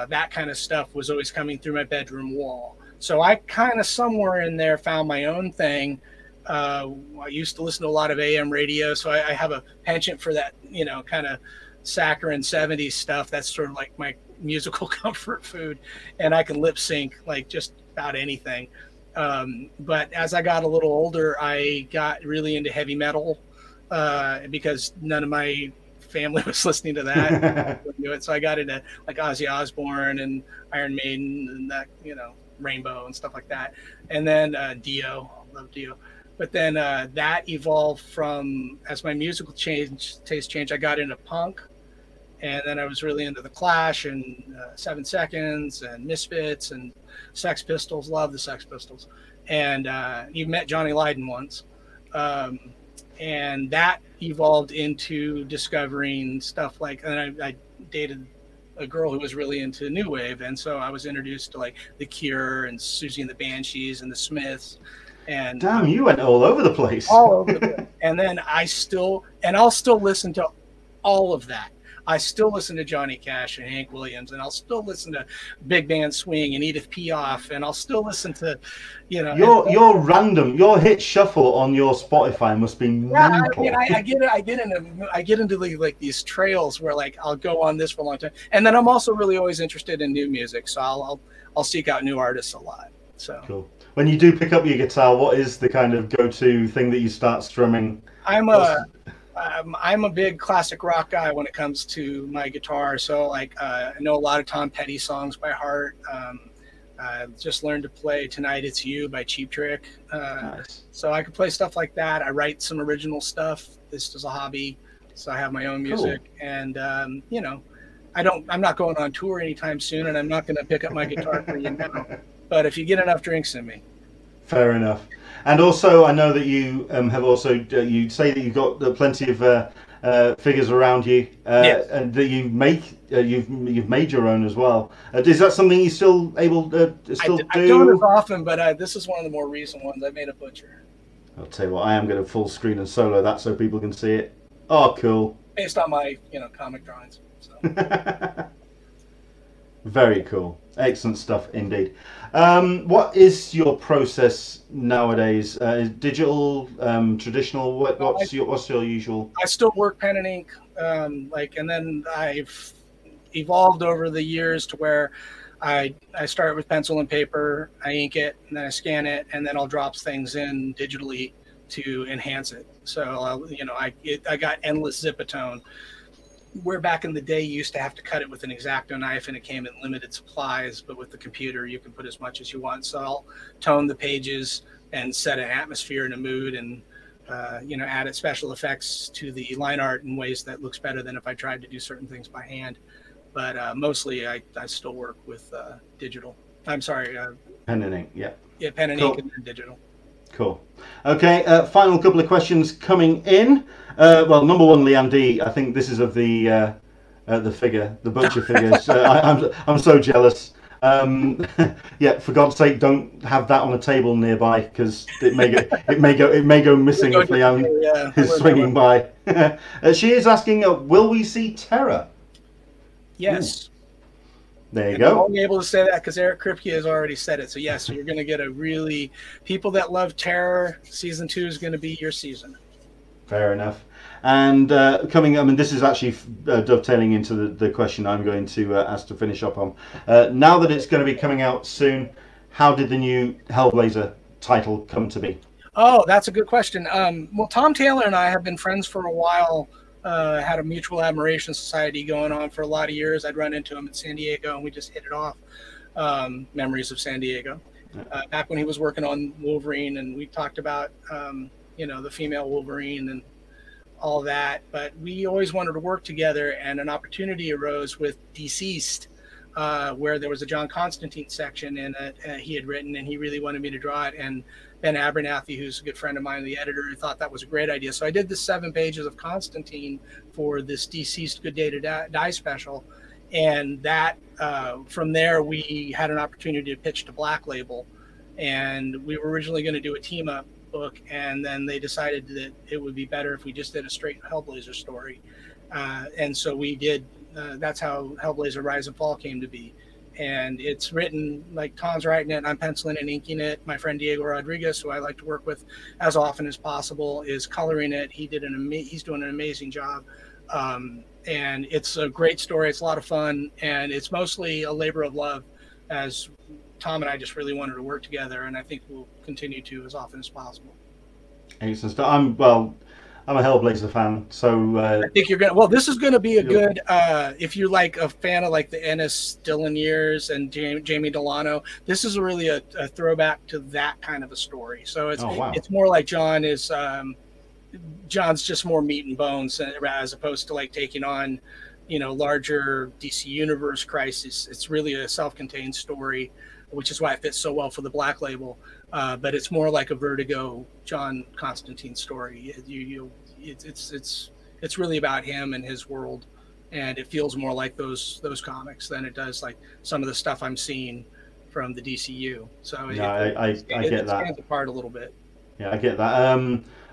that kind of stuff was always coming through my bedroom wall. So I kind of somewhere in there found my own thing. I used to listen to a lot of AM radio, so I have a penchant for that, kind of saccharine 70s stuff. That's sort of like my musical comfort food, and I can lip sync like just about anything. But as I got a little older, I got really into heavy metal because none of my family was listening to that. So I got into like Ozzy Osbourne and Iron Maiden and that, Rainbow and stuff like that. And then Dio, love Dio. But then that evolved from, as my musical taste changed, I got into punk. And then I was really into the Clash and 7 Seconds and Misfits and Sex Pistols. Love the Sex Pistols. And you met Johnny Lydon once. And that evolved into discovering stuff like, and I dated a girl who was really into new wave. And so I was introduced to like The Cure and Susie and the Banshees and the Smiths. And damn, you went all over the place. All over the place. And then I'll still listen to all of that. I still listen to Johnny Cash and Hank Williams, and I'll still listen to Big Band Swing and Edith Piaf, and I'll still listen to, your hit shuffle on your Spotify must be mental. I get into like these trails where like I'll go on this for a long time, and then I'm also really always interested in new music, so I'll seek out new artists a lot. So cool. When you do pick up your guitar, what is the kind of go-to thing that you start strumming? I'm a big classic rock guy when it comes to my guitar. So like I know a lot of Tom Petty songs by heart. I just learned to play Tonight It's You by Cheap Trick. Nice. So I can play stuff like that. I write some original stuff. This is a hobby. So I have my own music. Cool. And I'm not going on tour anytime soon, and I'm not going to pick up my guitar for you now. But if you get enough drinks in me. Fair enough. And also, I know that you have also, you say that you've got plenty of figures around you, yes. And that you make, you've made your own as well. Is that something you still able to do? I don't as often, but this is one of the more recent ones. I made a butcher. I'll tell you what, I am going to full screen and solo that so people can see it. Oh, cool. Based on my, comic drawings. So. Very cool. Excellent stuff indeed. What is your process nowadays? Digital, traditional? What's your usual? I still work pen and ink, and then I've evolved over the years to where I start with pencil and paper, I ink it, and then I scan it, and then I'll drop things in digitally to enhance it. So I got endless Zipatone. Where back in the day you used to have to cut it with an X-Acto knife and it came in limited supplies, but with the computer you can put as much as you want. So I'll tone the pages and set an atmosphere and a mood, and add special effects to the line art in ways that looks better than if I tried to do certain things by hand. But mostly I still work with digital. I'm sorry. Pen and ink, yeah. Yeah, pen and ink and then digital. Cool. Okay, final couple of questions coming in. Well, number one, Leanne D. I think this is of the figure, the butcher figures. I'm so jealous. Yeah, for God's sake, don't have that on a table nearby, because it may go missing if Leon is swinging by. She is asking, will we see Terror? Yes. Ooh. There you go. I'm only able to say that because Eric Kripke has already said it. So yes, you're going to get a really, people that love Terror, season 2 is going to be your season. Fair enough. And coming, I mean, this is actually dovetailing into the question I'm going to ask to finish up on. Now that it's going to be coming out soon, how did the new Hellblazer title come to be? Oh, that's a good question. Well, Tom Taylor and I have been friends for a while. Had a mutual admiration society going on for a lot of years. I'd run into him in San Diego, and we just hit it off. Memories of San Diego. Back when he was working on Wolverine, and we talked about, the female Wolverine and all that. But we always wanted to work together, and an opportunity arose with Deceased, where there was a John Constantine section in it he had written, and he really wanted me to draw it. And Ben Abernathy, who's a good friend of mine, the editor, thought that was a great idea. So I did the 7 pages of Constantine for this Deceased Good Day to Die special. And that from there, we had an opportunity to pitch to Black Label. And we were originally going to do a team-up book, and then they decided that it would be better if we just did a straight Hellblazer story. And so we did. That's how Hellblazer Rise and Fall came to be. And it's written, like Tom's writing it, I'm penciling and inking it. My friend Diego Rodriguez, who I like to work with as often as possible, is coloring it. He's doing an amazing job. And it's a great story. It's a lot of fun. And it's mostly a labor of love, as Tom and I just really wanted to work together. And I think we'll continue to as often as possible. Excellent stuff. I'm a Hellblazer fan, so I think you're gonna. Well, this is gonna be a good. If you're like a fan of like the Ennis Dillon years and Jamie Delano, this is really a throwback to that kind of a story. So it's more like John's just more meat and bones as opposed to like taking on, larger DC Universe crisis. It's really a self-contained story, which is why it fits so well for the Black Label. But it's more like a Vertigo John Constantine story. It's really about him and his world, and it feels more like those comics than it does like some of the stuff I'm seeing from the DCU. So I get that. It stands apart a little bit. Yeah, I get that.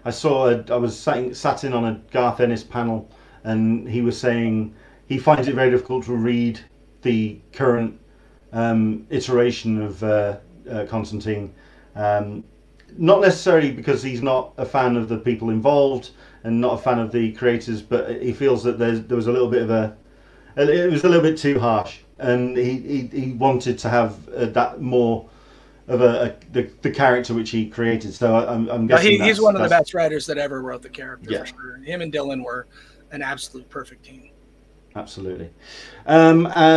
I was sat in on a Garth Ennis panel, and he was saying he finds it very difficult to read the current iteration of Constantine. Not necessarily because he's not a fan of the people involved and not a fan of the creators, but he feels that there was a little bit of it was a little bit too harsh, and he wanted to have that more of the character which he created. So I'm guessing he's one of the best writers that ever wrote the character, for sure. Him and Dylan were an absolute perfect team. Absolutely.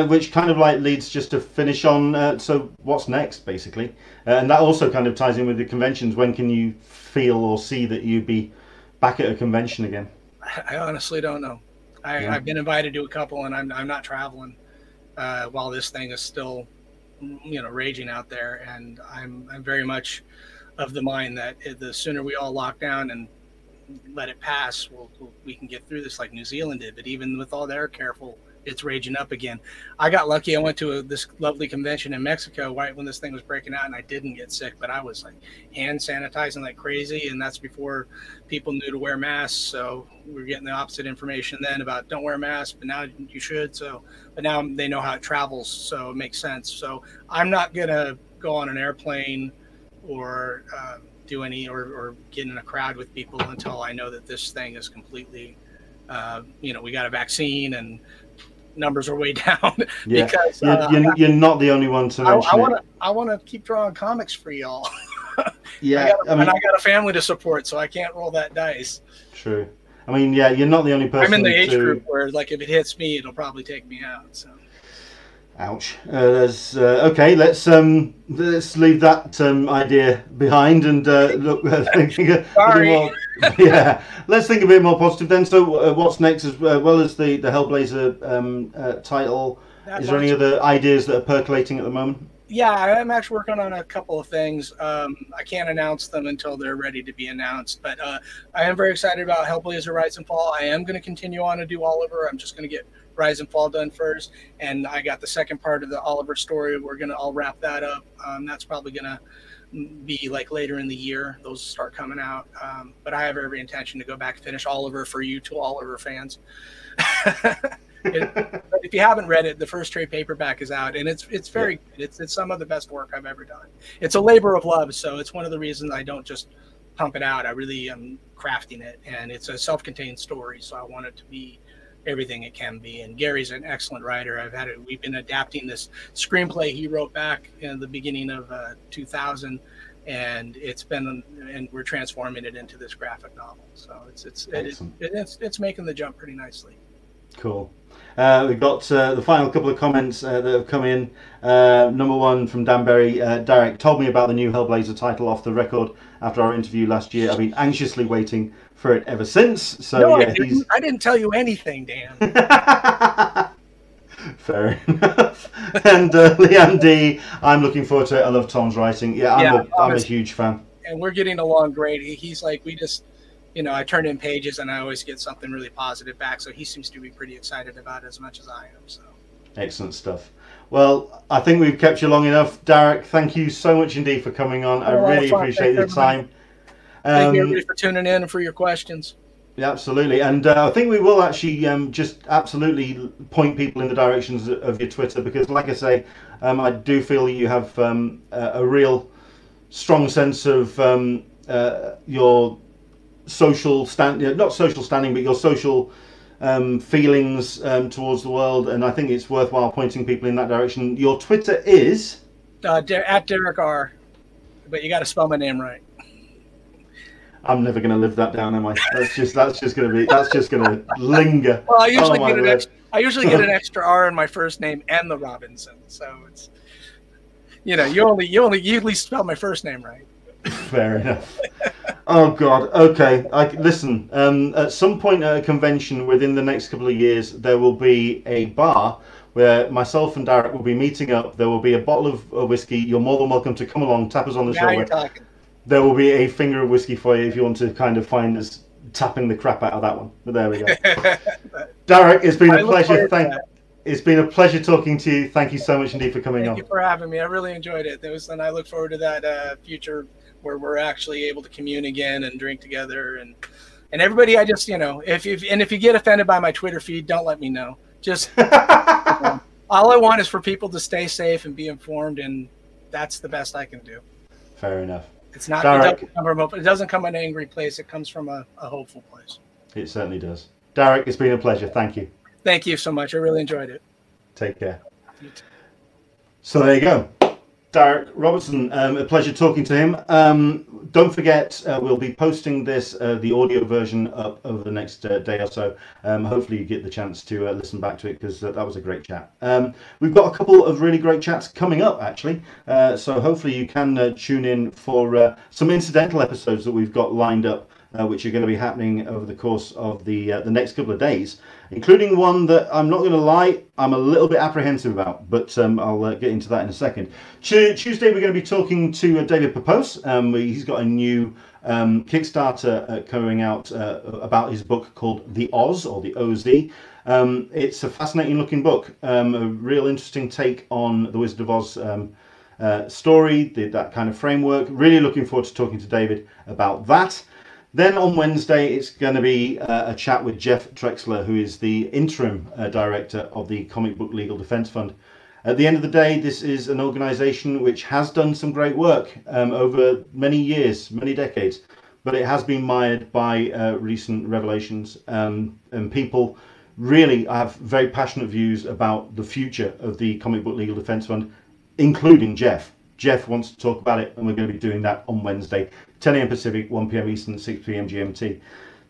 Which kind of like leads just to finish on, so what's next, basically? And that also kind of ties in with the conventions. When can you feel or see that you'd be back at a convention again? I honestly don't know. I've been invited to a couple, and I'm not traveling while this thing is still, raging out there. And I'm very much of the mind that the sooner we all lock down and let it pass, we can get through this like New Zealand did. But even with all their careful, it's raging up again. I got lucky. I went to this lovely convention in Mexico right when this thing was breaking out, and I didn't get sick, but I was like hand sanitizing like crazy, and that's before people knew to wear masks. So we were getting the opposite information then about don't wear masks, but now you should. But now they know how it travels, so it makes sense. So I'm not gonna go on an airplane or do any or get in a crowd with people until I know that this thing is completely, we got a vaccine and numbers are way down. Yeah. Because you're not the only one to mention I want to keep drawing comics for y'all. Yeah, I got a family to support, so I can't roll that dice. True. I mean, yeah, you're not the only person. I'm in the age group where, like, if it hits me, it'll probably take me out. So. Ouch. Okay. Let's leave that idea behind and look. Sorry. Yeah. Let's think a bit more positive then. So, what's next? As well as the Hellblazer title, is there any other ideas that are percolating at the moment? Yeah, I'm actually working on a couple of things. I can't announce them until they're ready to be announced, but I am very excited about Hellblazer Rise and Fall. I am going to continue on to do Oliver. I'm just going to get Rise and Fall done first, and I got the second part of the Oliver story. I'll wrap that up. That's probably gonna be like later in the year. Those start coming out. But I have every intention to go back and finish Oliver for you two Oliver fans. If you haven't read it, the first trade paperback is out, and it's very good. It's some of the best work I've ever done. It's a labor of love, so it's one of the reasons I don't just pump it out. I really am crafting it, and it's a self-contained story, so I want it to be everything it can be. And Gary's an excellent writer. We've been adapting this screenplay he wrote back in the beginning of 2000, and we're transforming it into this graphic novel. So it's making the jump pretty nicely. Cool. We've got the final couple of comments that have come in. Number one from Dan Berry. Darrick told me about the new Hellblazer title off the record after our interview last year. I've been anxiously waiting for it ever since. So no, yeah, I didn't tell you anything, Dan. Fair enough. And Leanne D, I'm looking forward to it. I love Tom's writing. Yeah, I'm a huge fan. And we're getting along great. He's like, I turn in pages and I always get something really positive back. So he seems to be pretty excited about it as much as I am. So excellent stuff. Well, I think we've kept you long enough. Darrick, thank you so much indeed for coming on. I really appreciate your time. Thank you everybody for tuning in and for your questions. Yeah, absolutely. And I think we will actually just absolutely point people in the directions of your Twitter, because like I say, I do feel you have a real strong sense of your social not social standing, but your social feelings towards the world, and I think it's worthwhile pointing people in that direction. Your Twitter is at Darrick R, but you got to spell my name right. I'm never going to live that down, am I? That's just going to linger. Well, I usually get an extra R in my first name and the Robinson, so it's you at least spell my first name right. Fair enough. Oh God. Okay. Listen. At some point at a convention within the next couple of years, there will be a bar where myself and Darrick will be meeting up. There will be a bottle of whiskey. You're more than welcome to come along, tap us on the shoulder. You're talking. There will be a finger of whiskey for you if you want to kind of find us tapping the crap out of that one. But there we go. Darrick, it's been a pleasure. It's been a pleasure talking to you. Thank you so much indeed for coming on. Thank you for having me. I really enjoyed it. And I look forward to that future where we're actually able to commune again and drink together. And everybody, I just, if you get offended by my Twitter feed, don't let me know. Just all I want is for people to stay safe and be informed, and that's the best I can do. Fair enough. It's not. It doesn't come from an angry place. It comes from a hopeful place. It certainly does. Darrick, it's been a pleasure. Thank you. Thank you so much. I really enjoyed it. Take care. So there you go. Darrick Robertson, a pleasure talking to him. Don't forget, we'll be posting the audio version up over the next day or so. Hopefully you get the chance to listen back to it, because that was a great chat. We've got a couple of really great chats coming up, actually. So hopefully you can tune in for some incidental episodes that we've got lined up, which are going to be happening over the course of the next couple of days, including one that I'm not going to lie, I'm a little bit apprehensive about, but I'll get into that in a second. Tuesday we're going to be talking to David Papose. He's got a new Kickstarter coming out about his book called The Oz, or the OZ. It's a fascinating looking book, a real interesting take on the Wizard of Oz story, that kind of framework. Really looking forward to talking to David about that. Then on Wednesday, it's going to be a chat with Jeff Trexler, who is the interim director of the Comic Book Legal Defense Fund. At the end of the day, this is an organization which has done some great work over many years, many decades, but it has been mired by recent revelations, and people really have very passionate views about the future of the Comic Book Legal Defense Fund, including Jeff. Jeff wants to talk about it, and we're going to be doing that on Wednesday, 10 a.m. Pacific, 1 p.m. Eastern, 6 p.m. GMT.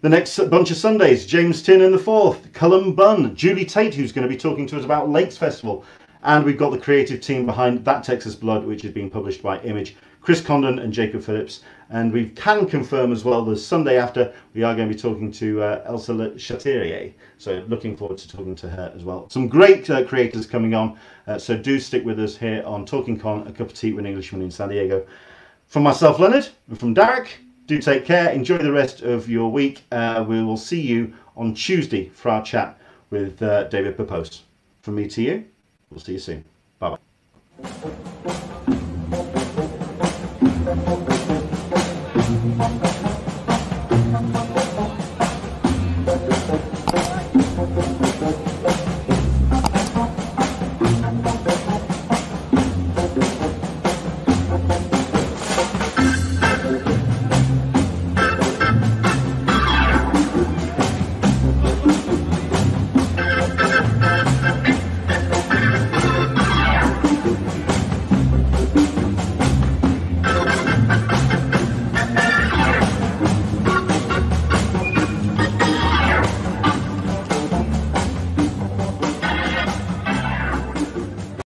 The next bunch of Sundays, James Tiernan IV, Cullum Bunn, Julie Tate, who's going to be talking to us about Lakes Festival. And we've got the creative team behind That Texas Blood, which is being published by Image, Chris Condon and Jacob Phillips. And we can confirm as well the Sunday after, we are going to be talking to Elsa Chatelier. So looking forward to talking to her as well. Some great creators coming on. So do stick with us here on Talkin Con, a cup of tea with an Englishman in San Diego. From myself, Leonard, and from Darrick, do take care. Enjoy the rest of your week. We will see you on Tuesday for our chat with David Pepose. From me to you, we'll see you soon. Bye-bye.